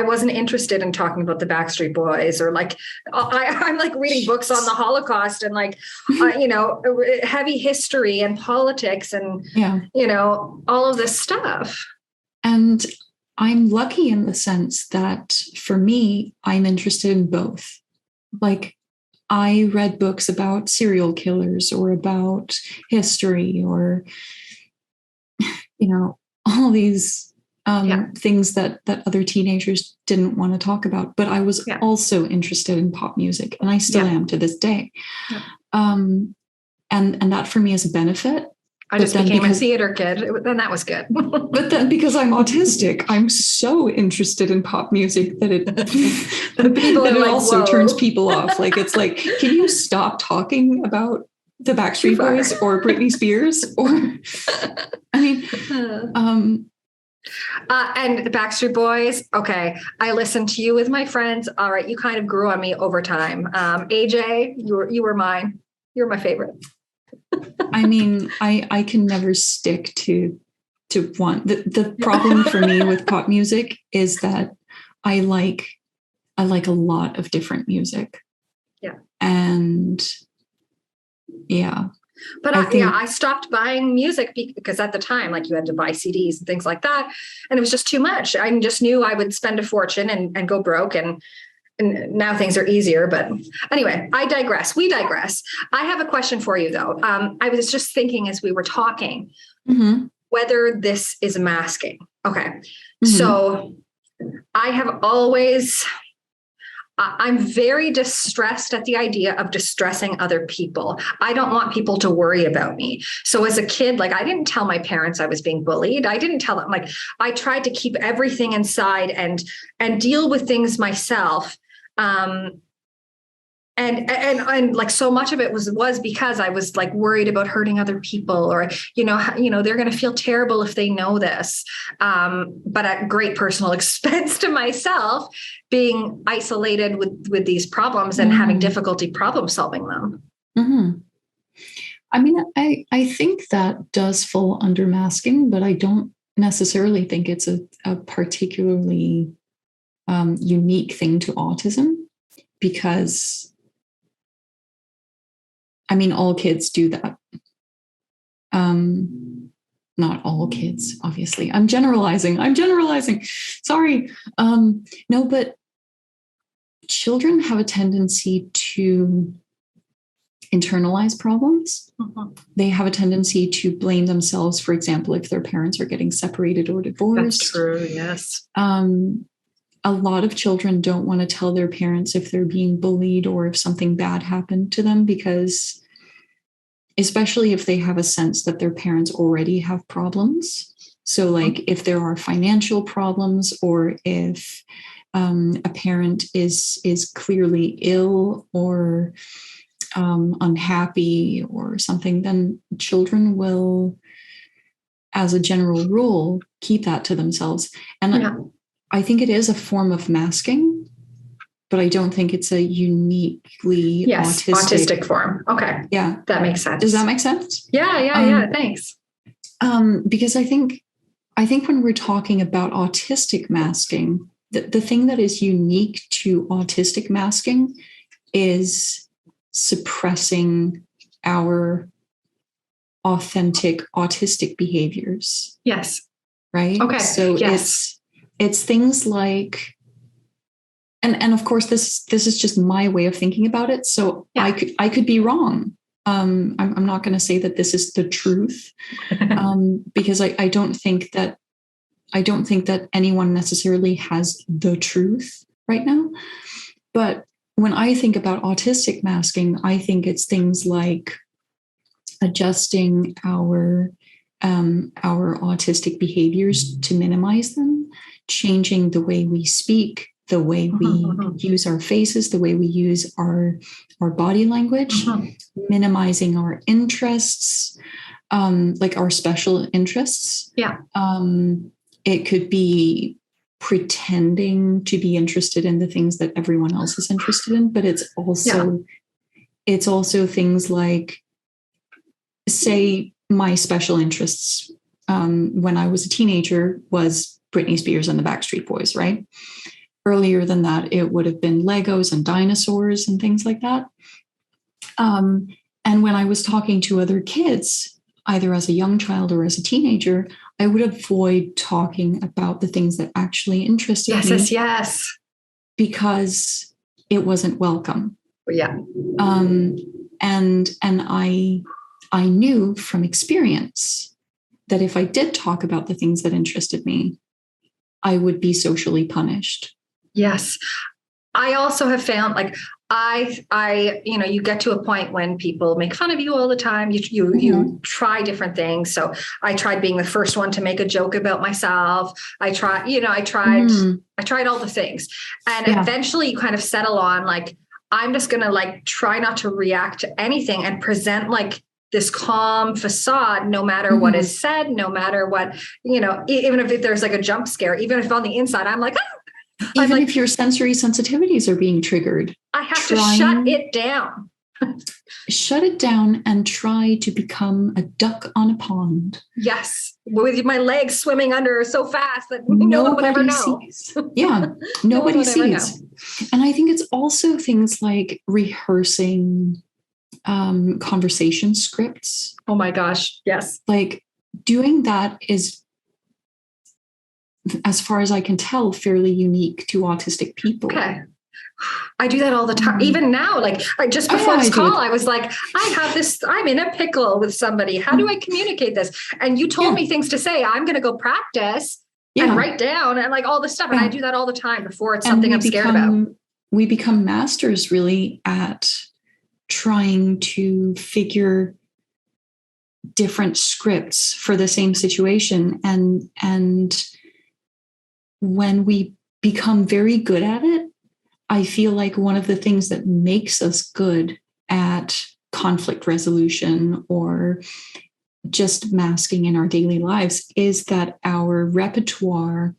wasn't interested in talking about the Backstreet Boys, or like, I'm like reading books on the Holocaust and like, heavy history and politics and, all of this stuff. And I'm lucky in the sense that for me, I'm interested in both. Like, I read books about serial killers or about history or, all these things that other teenagers didn't want to talk about. But I was also interested in pop music, and I still am to this day. Yeah. And that for me is a benefit. I just became a theater kid, and that was good. But then because I'm autistic, I'm so interested in pop music that it also turns people off. Like, it's like, can you stop talking about the Backstreet Boys or Britney Spears? Or, I mean, and the Backstreet Boys. Okay. I listened to you with my friends. All right. You kind of grew on me over time. AJ, you were mine. You're my favorite. I mean, I can never stick to one. The problem for me with pop music is that I like a lot of different music. Yeah. And yeah. But I stopped buying music because at the time, like, you had to buy CDs and things like that. And it was just too much. I just knew I would spend a fortune and go broke. And now things are easier. But anyway, I digress. We digress. I have a question for you, though. I was just thinking as we were talking, whether this is masking. Okay. Mm-hmm. So I have always... I'm very distressed at the idea of distressing other people. I don't want people to worry about me. So as a kid, like, I didn't tell my parents I was being bullied. I didn't tell them. Like, I tried to keep everything inside and deal with things myself. And like, so much of it was because I was like worried about hurting other people, or, they're going to feel terrible if they know this, but at great personal expense to myself, being isolated with these problems and having difficulty problem solving them. Mm-hmm. I mean, I think that does fall under masking, but I don't necessarily think it's a particularly unique thing to autism, because I mean, all kids do that. Not all kids, obviously. I'm generalizing. Sorry. No, but children have a tendency to internalize problems. Mm-hmm. They have a tendency to blame themselves, for example, if their parents are getting separated or divorced. That's true, yes. A lot of children don't want to tell their parents if they're being bullied or if something bad happened to them, because especially if they have a sense that their parents already have problems. So like, if there are financial problems, or if a parent is clearly ill or unhappy or something, then children will, as a general rule, keep that to themselves. And I think it is a form of masking, but I don't think it's a uniquely autistic form. Okay. Yeah. That makes sense. Does that make sense? Yeah. Thanks. Because I think when we're talking about autistic masking, the thing that is unique to autistic masking is suppressing our authentic autistic behaviors. Yes. Right? Okay. So it's things like, and of course this is just my way of thinking about it. So I could be wrong. I'm not going to say that this is the truth, because I don't think that anyone necessarily has the truth right now. But when I think about autistic masking, I think it's things like adjusting our autistic behaviors to minimize them, changing the way we speak, the way we use our faces, the way we use our body language, minimizing our interests, like our special interests. Yeah. It could be pretending to be interested in the things that everyone else is interested in, but it's also things like, say, my special interests when I was a teenager was Britney Spears and the Backstreet Boys, right? Earlier than that, it would have been Legos and dinosaurs and things like that. And when I was talking to other kids, either as a young child or as a teenager, I would avoid talking about the things that actually interested me. Yes. Because it wasn't welcome. Yeah. And I knew from experience that if I did talk about the things that interested me, I would be socially punished. Yes. I also have found like you get to a point when people make fun of you all the time. You try different things. So I tried being the first one to make a joke about myself. I tried all the things. And eventually you kind of settle on like, I'm just going to like try not to react to anything and present like this calm facade, no matter what is said, no matter what, even if there's like a jump scare, even if on the inside, I'm like, even if your sensory sensitivities are being triggered, I have to shut it down. Shut it down and try to become a duck on a pond. Yes. With my legs swimming under so fast that no one would ever know. Sees. Yeah. Nobody sees. And I think it's also things like rehearsing conversation scripts. Oh my gosh. Yes. Like doing that is, as far as I can tell, fairly unique to autistic people. Okay. I do that all the time. Even now, like just before this call, I was like, I'm in a pickle with somebody. How do I communicate this? And you told me things to say. I'm going to go practice and write down and like all this stuff. And I do that all the time before it's something I'm scared about. We become masters really at trying to figure different scripts for the same situation. And when we become very good at it, I feel like one of the things that makes us good at conflict resolution or just masking in our daily lives is that our repertoire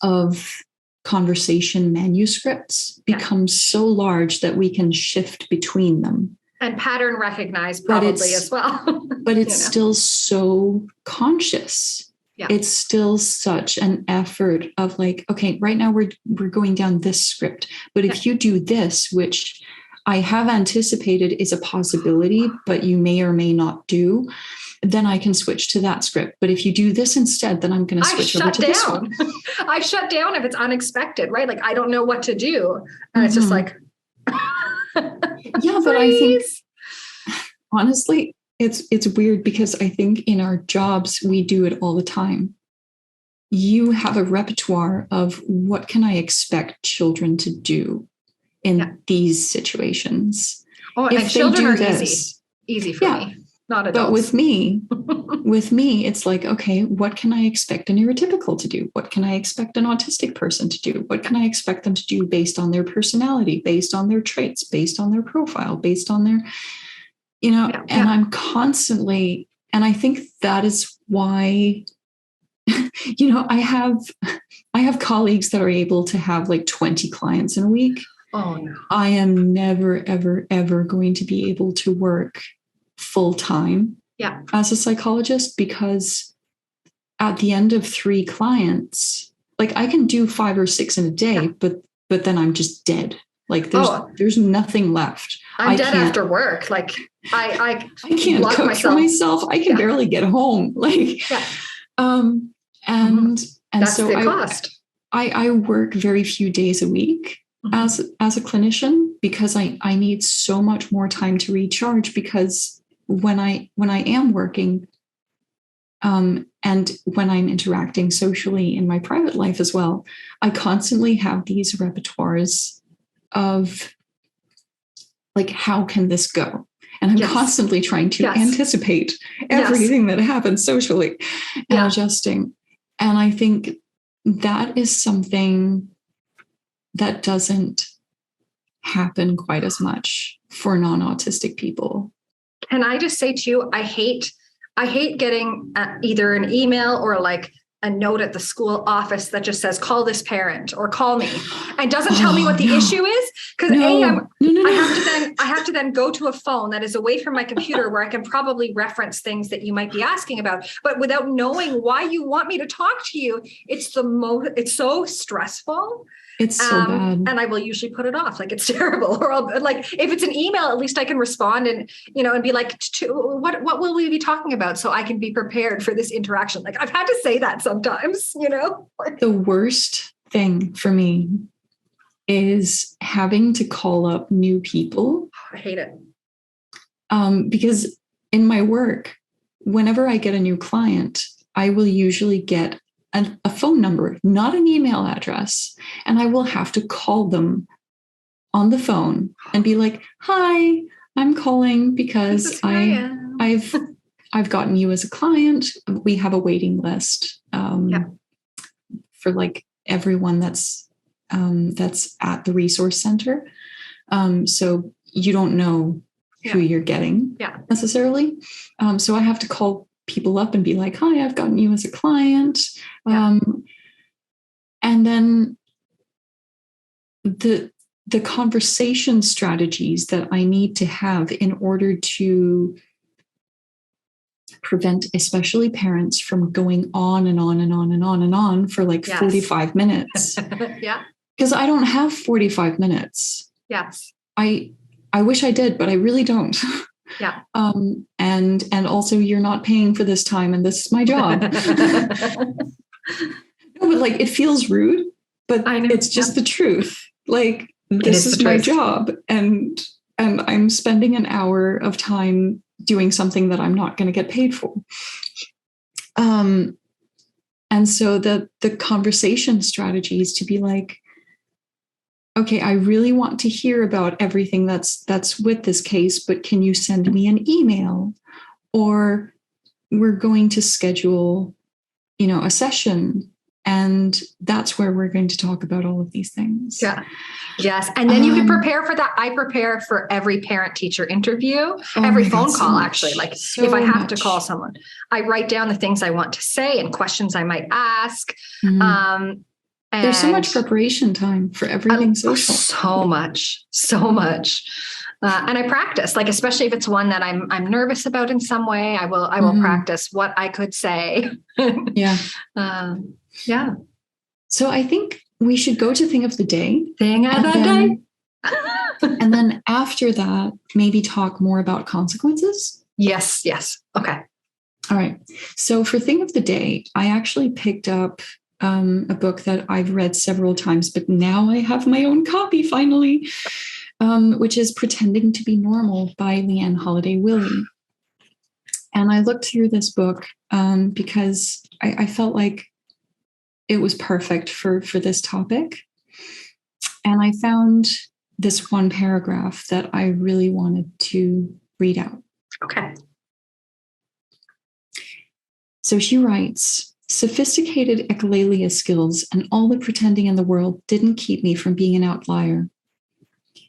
of conversation manuscripts becomes so large that we can shift between them. And pattern recognize probably as well. But it's still so conscious. Yeah. It's still such an effort of like, okay, right now we're going down this script. But if you do this, which I have anticipated is a possibility, but you may or may not do, then I can switch to that script. But if you do this insteed, then I'm going to switch over to this one. I shut down if it's unexpected, right? Like I don't know what to do. And it's just like, but I think honestly, it's weird because I think in our jobs, we do it all the time. You have a repertoire of what can I expect children to do in these situations. Oh, if and children are easy for me, not adults. But with me, it's like, okay, what can I expect an neurotypical to do? What can I expect an autistic person to do? What can I expect them to do based on their personality, based on their traits, based on their profile, based on their... and I'm constantly, and I think that is why, I have colleagues that are able to have like 20 clients in a week. Oh no. I am never, ever, ever going to be able to work full time as a psychologist because at the end of 3 clients, like I can do 5 or 6 in a day, but then I'm just dead. Like there's nothing left. I'm dead after work. Like I can't cook for myself. I can barely get home. Like, and that's so the cost. I work very few days a week as a clinician because I need so much more time to recharge because when I am working, and when I'm interacting socially in my private life as well, I constantly have these repertoires of like, how can this go? And I'm constantly trying to anticipate everything that happens socially and adjusting. And I think that is something that doesn't happen quite as much for non-autistic people. Can I just say to you, I hate getting either an email or like a note at the school office that just says, call this parent or call me, and doesn't tell me what the issue is. Because I have to then go to a phone that is away from my computer where I can probably reference things that you might be asking about, but without knowing why you want me to talk to you. It's so stressful. It's so bad. And I will usually put it off. Like, it's terrible. Or I'll, like, if it's an email, at least I can respond and, and be like, what will we be talking about? So I can be prepared for this interaction. Like, I've had to say that sometimes, The worst thing for me is having to call up new people. I hate it. Because in my work, whenever I get a new client, I will usually get a phone number, not an email address. And I will have to call them on the phone and be like, hi, I'm calling because I've gotten you as a client. We have a waiting list for like everyone that's at the resource center. So you don't know who you're getting necessarily. So I have to call people up and be like, hi, I've gotten you as a client. And then the conversation strategies that I need to have in order to prevent especially parents from going on and on and on and on and on for like 45 minutes. Because I don't have 45 minutes. Yes. I wish I did, but I really don't. Yeah. And also you're not paying for this time and this is my job. No, but like, it feels rude, but it's just the truth. Like, this is my job and I'm spending an hour of time doing something that I'm not going to get paid for. And so the conversation strategies to be like, okay, I really want to hear about everything that's with this case, but can you send me an email? Or we're going to schedule, a session, and that's where we're going to talk about all of these things. Yeah. Yes. And then you can prepare for that. I prepare for every parent-teacher interview, every phone call, actually. Like, if I have to call someone, I write down the things I want to say and questions I might ask. And there's so much preparation time for everything social. So much. And I practice, like, especially if it's one that I'm nervous about in some way, I will practice what I could say. Yeah. Yeah. So I think we should go to Thing of the Day. Day. And then after that, maybe talk more about consequences. Yes. Okay. All right. So for Thing of the Day, I actually picked up a book that I've read several times, but now I have my own copy finally, which is Pretending to be Normal by Liane Holliday Willey. And I looked through this book because I felt like it was perfect for this topic. And I found this one paragraph that I really wanted to read out. Okay. So she writes, sophisticated echolalia skills and all the pretending in the world didn't keep me from being an outlier.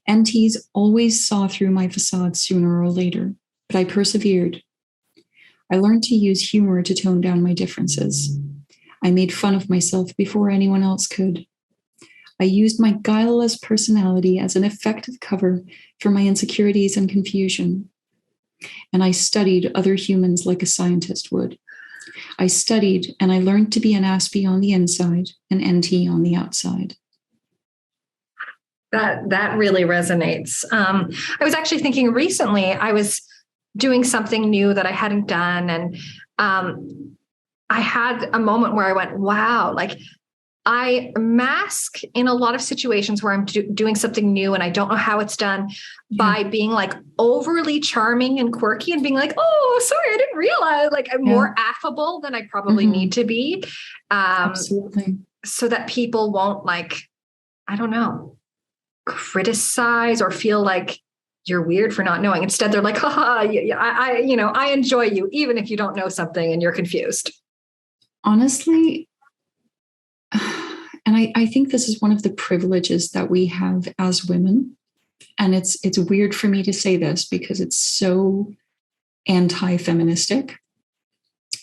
NTs always saw through my facade sooner or later, but I persevered. I learned to use humor to tone down my differences. I made fun of myself before anyone else could. I used my guileless personality as an effective cover for my insecurities and confusion. And I studied other humans like a scientist would. I studied and I learned to be an Aspie on the inside, an NT on the outside. That really resonates. I was actually thinking recently, I was doing something new that I hadn't done. And I had a moment where I went, wow, like, I mask in a lot of situations where I'm doing something new and I don't know how it's done by being like overly charming and quirky and being like, oh, sorry, I didn't realize, like, I'm more affable than I probably need to be. Absolutely. So that people won't, like, I don't know, criticize or feel like you're weird for not knowing. Instead, they're like, haha, I enjoy you, even if you don't know something and you're confused. Honestly, and I think this is one of the privileges that we have as women. And it's weird for me to say this because it's so anti-feministic.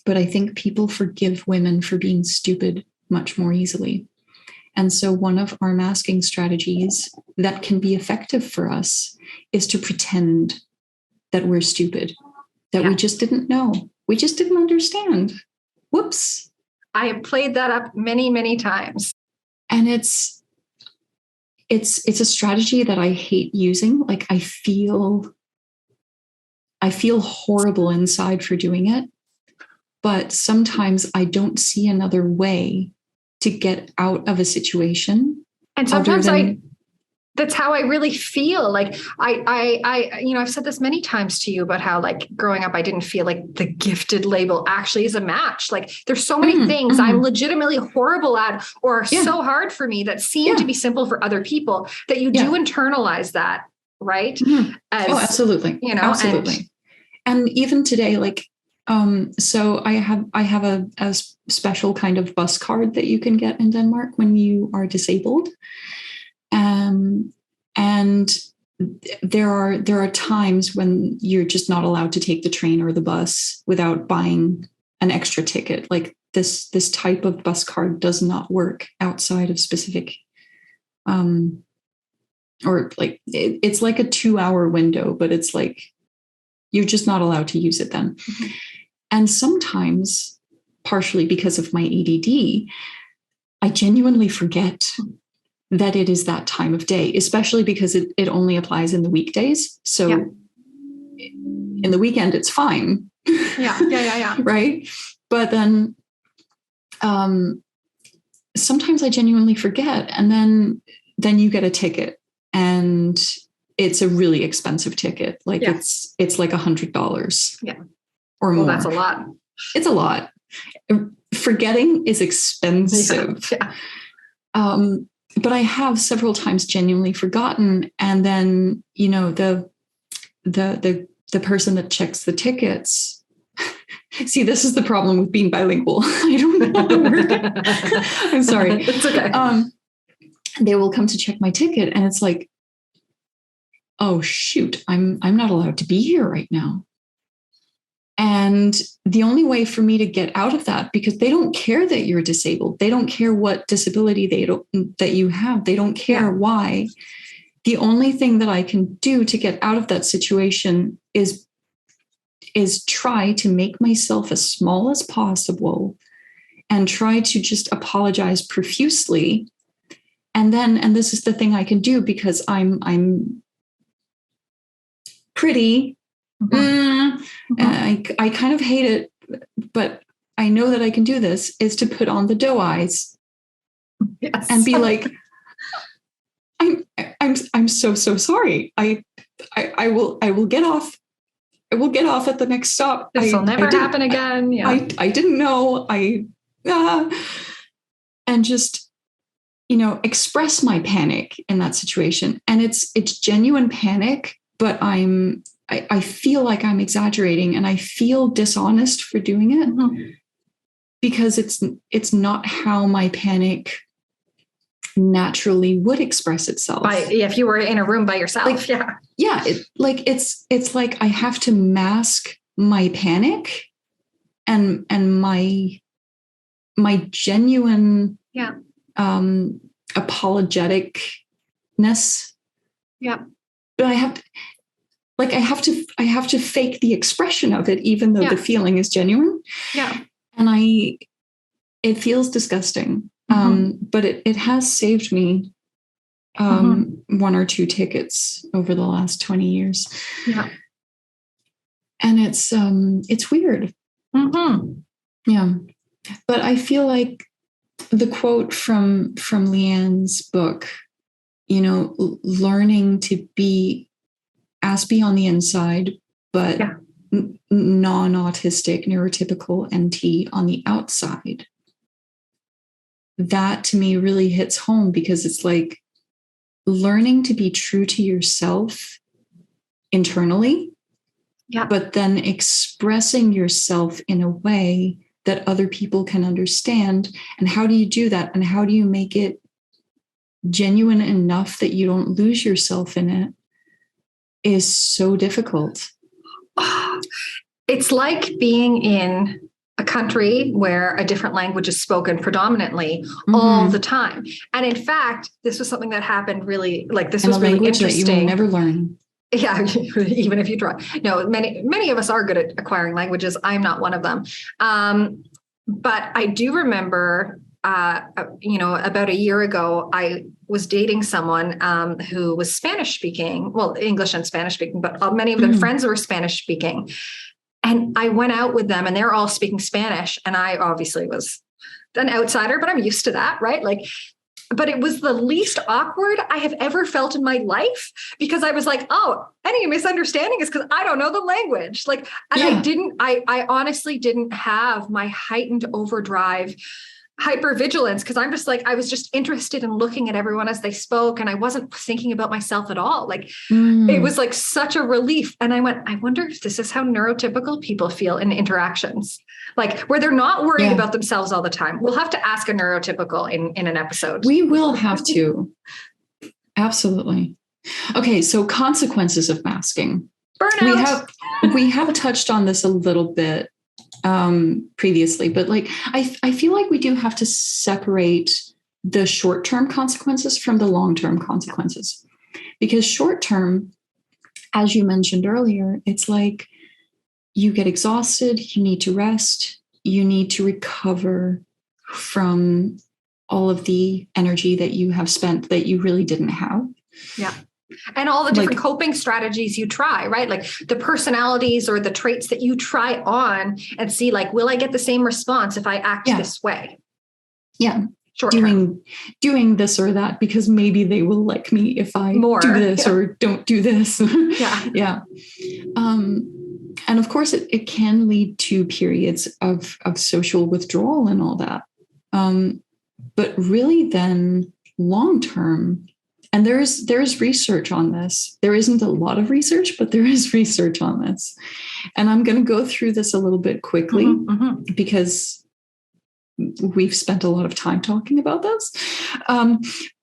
but I think people forgive women for being stupid much more easily. And so one of our masking strategies that can be effective for us is to pretend that we're stupid, that we just didn't know. We just didn't understand. Whoops. I have played that up many, many times. And it's a strategy that I hate using. Like I feel horrible inside for doing it, but sometimes I don't see another way to get out of a situation. And sometimes that's how I really feel. Like I've said this many times to you about how like growing up, I didn't feel like the gifted label actually is a match. Like there's so many things I'm legitimately horrible at or so hard for me that seem to be simple for other people that you do internalize that, right? Absolutely. Absolutely. And even today, like, so I have a special kind of bus card that you can get in Denmark when you are disabled. And there are times when you're just not allowed to take the train or the bus without buying an extra ticket. Like this type of bus card does not work outside of specific, or like it's like a 2-hour window, but it's like you're just not allowed to use it then. Mm-hmm. And sometimes, partially because of my ADD, I genuinely forget that it is that time of day, especially because it only applies in the weekdays. So in the weekend, it's fine. Yeah. Right. But then sometimes I genuinely forget. And then you get a ticket and it's a really expensive ticket. Like it's like $100. Yeah. Or more. Well, that's a lot. It's a lot. Forgetting is expensive. Yeah. But I have several times genuinely forgotten. And then, the person that checks the tickets. See, this is the problem with being bilingual. I don't know the word. I'm sorry. It's okay. They will come to check my ticket and it's like, oh shoot, I'm not allowed to be here right now. And the only way for me to get out of that, because they don't care that you're disabled. They don't care what disability that you have. They don't care why. The only thing that I can do to get out of that situation is try to make myself as small as possible and try to just apologize profusely. And this is the thing I can do because I'm pretty. I kind of hate it, but I know that I can do this, is to put on the doe eyes and be like, I'm so sorry. I will get off. I will get off at the next stop. This will never happen again. Yeah. I didn't know. And just, express my panic in that situation. And it's genuine panic, but I feel like I'm exaggerating and I feel dishonest for doing it because it's not how my panic naturally would express itself. If you were in a room by yourself. It's like I have to mask my panic and my genuine apologeticness. Yeah. But I have to fake the expression of it, even though the feeling is genuine. Yeah. And it feels disgusting. But it has saved me one or two tickets over the last 20 years. Yeah. And it's weird. Yeah. But I feel like the quote from Liane's book, learning to be Aspie on the inside, but non-autistic, neurotypical NT on the outside. That to me really hits home because it's like learning to be true to yourself internally, but then expressing yourself in a way that other people can understand. And how do you do that? And how do you make it genuine enough that you don't lose yourself in it? Is so difficult. It's like being in a country where a different language is spoken predominantly all the time. And in fact, this was something that happened really, like this was really interesting. That you will never learn. Yeah, even if you try. No, many of us are good at acquiring languages. I'm not one of them. But I do remember, about a year ago, I was dating someone who was Spanish speaking, well, English and Spanish speaking, but many of their friends were Spanish speaking. And I went out with them and they're all speaking Spanish. And I obviously was an outsider, but I'm used to that, right? But it was the least awkward I have ever felt in my life, because I was like, oh, any misunderstanding is because I don't know the language. I honestly didn't have my heightened overdrive hypervigilance, because I'm just like, I was just interested in looking at everyone as they spoke. And I wasn't thinking about myself at all. It was like such a relief. And I went, I wonder if this is how neurotypical people feel in interactions, where they're not worried about themselves all the time. We'll have to ask a neurotypical in an episode. We will have to. Absolutely. Okay. So consequences of masking. Burnout. We have touched on this a little bit previously, but I feel like we do have to separate the short-term consequences from the long-term consequences, because short-term, as you mentioned earlier, it's like you get exhausted, you need to rest, you need to recover from all of the energy that you have spent that you really didn't have. Yeah. And all the different coping strategies you try, right? Like the personalities or the traits that you try on and see, will I get the same response if I act this way? Yeah. Short-term. Doing this or that, because maybe they will like me if I do this or don't do this. Yeah. And of course it can lead to periods of social withdrawal and all that. But really then long-term, and there's research on this. There isn't a lot of research, but there is research on this. And I'm going to go through this a little bit quickly because we've spent a lot of time talking about this.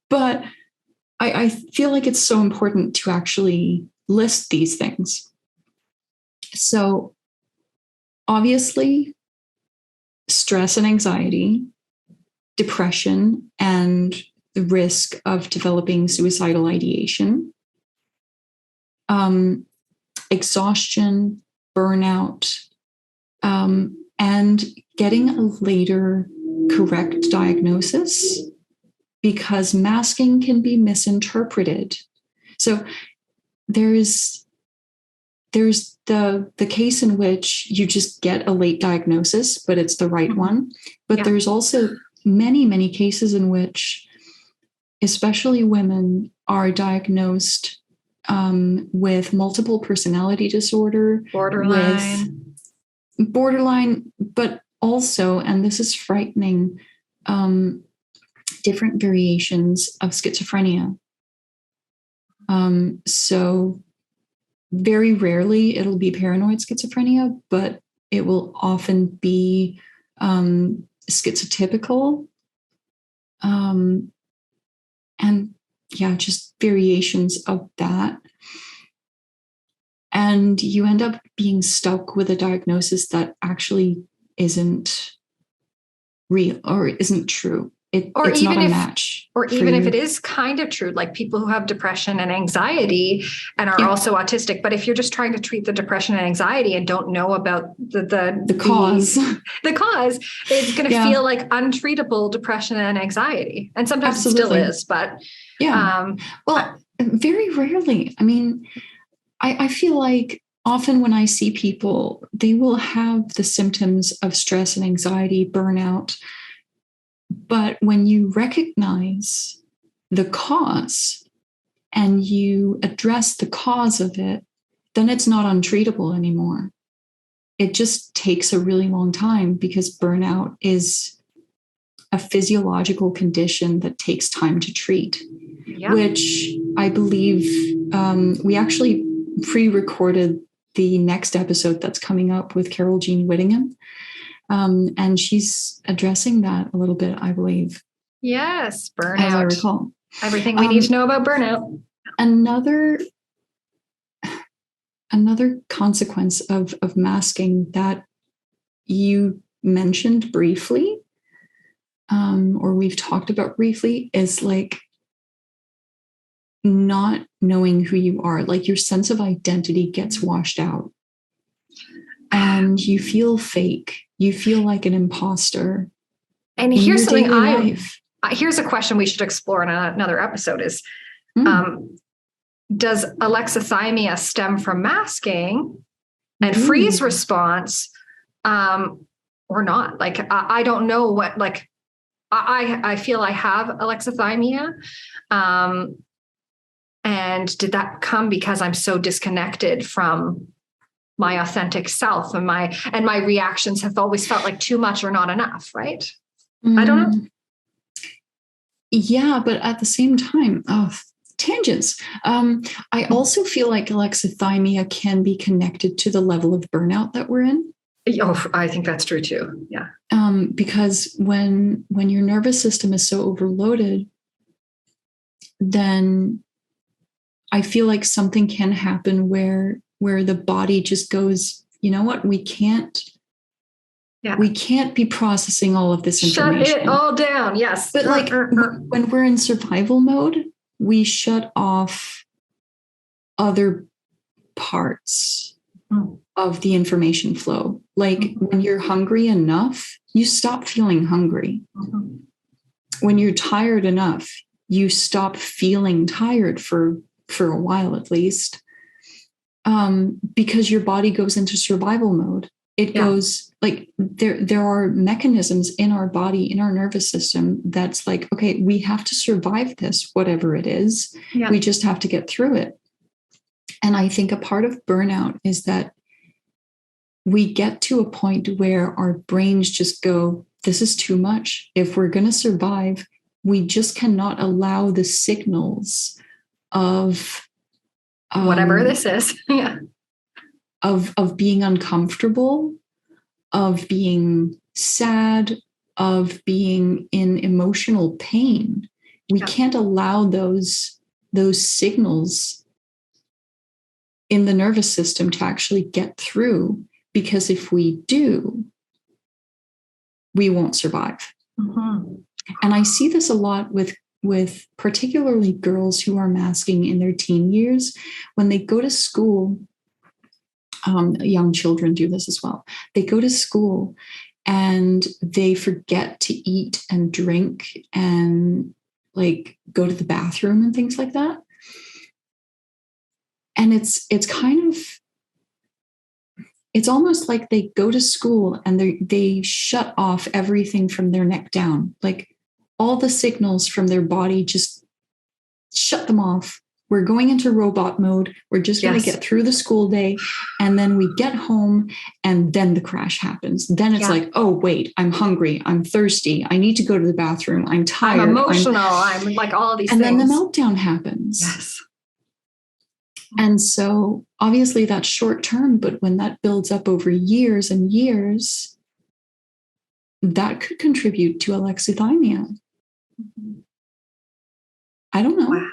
But I feel like it's so important to actually list these things. So obviously, stress and anxiety, depression, and the risk of developing suicidal ideation, exhaustion, burnout, and getting a later correct diagnosis, because masking can be misinterpreted. So there's the case in which you just get a late diagnosis, but it's the right one. But there's also many, many cases in which especially women are diagnosed with multiple personality disorder, borderline, but also, and this is frightening, different variations of schizophrenia. So very rarely it'll be paranoid schizophrenia, but it will often be schizotypical. And just variations of that. And you end up being stuck with a diagnosis that actually isn't real or isn't true. It's not a match. Or even if it is kind of true, like people who have depression and anxiety and are also autistic. But if you're just trying to treat the depression and anxiety and don't know about the cause, it's going to feel like untreatable depression and anxiety. And sometimes it still is, but very rarely. I mean, I feel like often when I see people, they will have the symptoms of stress and anxiety, burnout. But when you recognize the cause and you address the cause of it, then it's not untreatable anymore. It just takes a really long time, because burnout is a physiological condition that takes time to treat, which I believe we actually pre-recorded the next episode that's coming up with Carol Jean Whittingham. And she's addressing that a little bit, I believe. Yes, burnout. As I recall. Everything we need to know about burnout. Another consequence of masking that you mentioned briefly, or we've talked about briefly, is like not knowing who you are. Like your sense of identity gets washed out and you feel fake. You feel like an imposter. And here's something here's a question we should explore in another episode is, does alexithymia stem from masking and freeze response, or not? Like, I don't know what, like, I feel I have alexithymia. And did that come because I'm so disconnected from my authentic self, and my reactions have always felt like too much or not enough, right? I don't know. Yeah, but at the same time, tangents. I also feel like alexithymia can be connected to the level of burnout that we're in. Oh, I think that's true too. Yeah. Because when your nervous system is so overloaded, then I feel like something can happen where the body just goes, you know what, we can't be processing all of this information. Shut it all down. Yes. But like when we're in survival mode, we shut off other parts of the information flow. Like when you're hungry enough, you stop feeling hungry. When you're tired enough, you stop feeling tired for a while at least, because your body goes into survival mode. It goes like there are mechanisms in our body, in our nervous system that's like, okay, we have to survive this, whatever it is. Yeah. We just have to get through it. And I think a part of burnout is that we get to a point where our brains just go, this is too much. If we're going to survive, we just cannot allow the signals of whatever this is. Yeah. Of being uncomfortable, of being sad, of being in emotional pain. We can't allow those signals in the nervous system to actually get through, because if we do, we won't survive. And I see this a lot with particularly girls who are masking in their teen years. When they go to school, young children do this as well. They go to school and they forget to eat and drink and like go to the bathroom and things like that. And it's almost like they go to school and they shut off everything from their neck down. Like all the signals from their body, just shut them off. We're going into robot mode. We're just going to get through the school day. And then we get home and then the crash happens. Then it's like, oh, wait, I'm hungry. I'm thirsty. I need to go to the bathroom. I'm tired. I'm emotional. I'm like all of these things. And then the meltdown happens. Yes. And so obviously that's short term, but when that builds up over years and years, that could contribute to alexithymia. I don't know. Wow.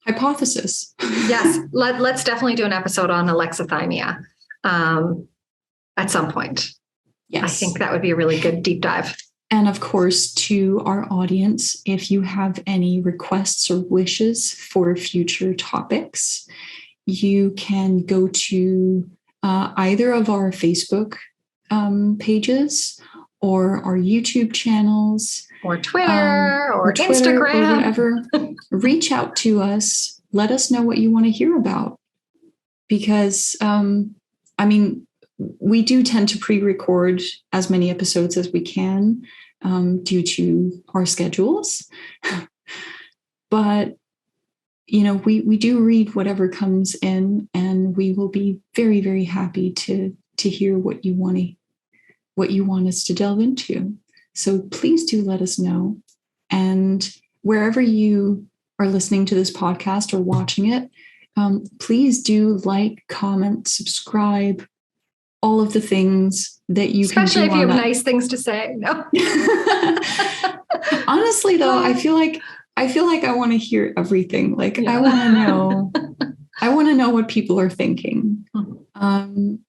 Hypothesis. Yes, let's definitely do an episode on alexithymia at some point. Yes. I think that would be a really good deep dive. And of course, to our audience, if you have any requests or wishes for future topics, you can go to either of our Facebook pages or our YouTube channels. Or Twitter or Instagram. Or whatever. Reach out to us. Let us know what you want to hear about. Because, we do tend to pre-record as many episodes as we can due to our schedules. But, we do read whatever comes in, and we will be very, very happy to hear what you want us to delve into. So please do let us know. And wherever you are listening to this podcast or watching it, please do like, comment, subscribe, all of the things that you can do. Especially if you have nice things to say. No. Honestly, though, I feel like I want to hear everything. Like I want to know what people are thinking. And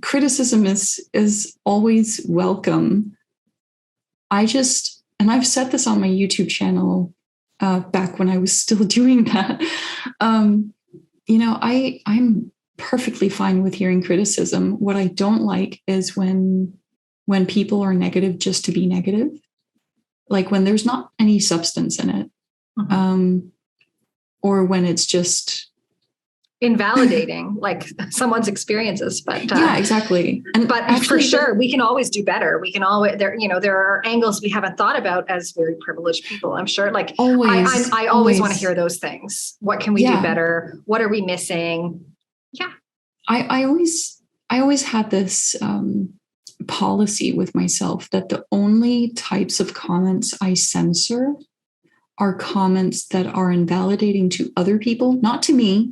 criticism is always welcome. And I've said this on my YouTube channel back when I was still doing that. I'm perfectly fine with hearing criticism. What I don't like is when people are negative just to be negative, like when there's not any substance in it, or when it's just invalidating like someone's experiences. But yeah, exactly. But actually, for sure, we can always do better. We can always there are angles we haven't thought about as very privileged people. I'm sure. Like I always want to hear those things. What can we do better? What are we missing? Yeah. I always had this policy with myself that the only types of comments I censor are comments that are invalidating to other people, not to me.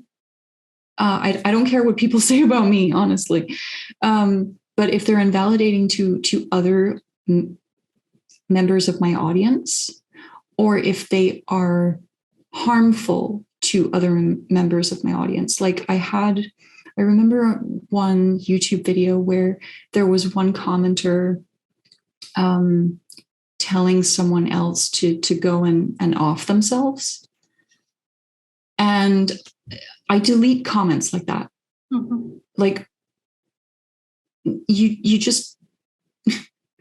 I don't care what people say about me, honestly. But if they're invalidating to other members of my audience, or if they are harmful to other members of my audience, like I remember one YouTube video where there was one commenter telling someone else to go and off themselves. And I delete comments like that. Like you just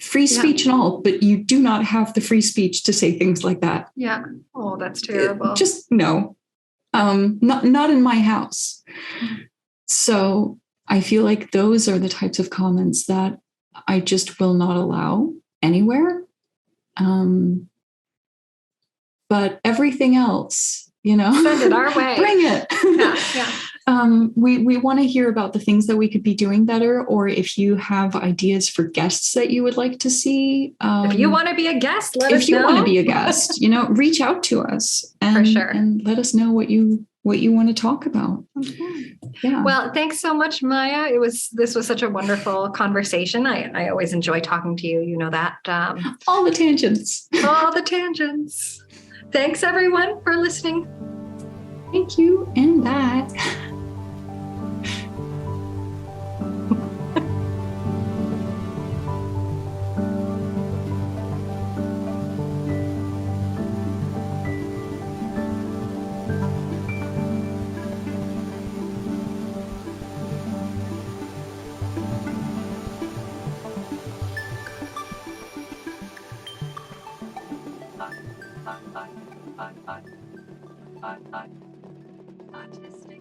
free speech and all, but you do not have the free speech to say things like that. Yeah. Oh, that's terrible. Just no. Not in my house. So I feel like those are the types of comments that I just will not allow anywhere. But everything else, send it our way. Bring it. Yeah. We want to hear about the things that we could be doing better, or if you have ideas for guests that you would like to see. If you want to be a guest, let us know. If you want to be a guest, reach out to us for sure, and let us know what you want to talk about. Yeah. Well, thanks so much, Maja. This was such a wonderful conversation. I always enjoy talking to you. You know that. All the tangents. All the tangents. Thanks, everyone, for listening. Thank you, and bye. Autistic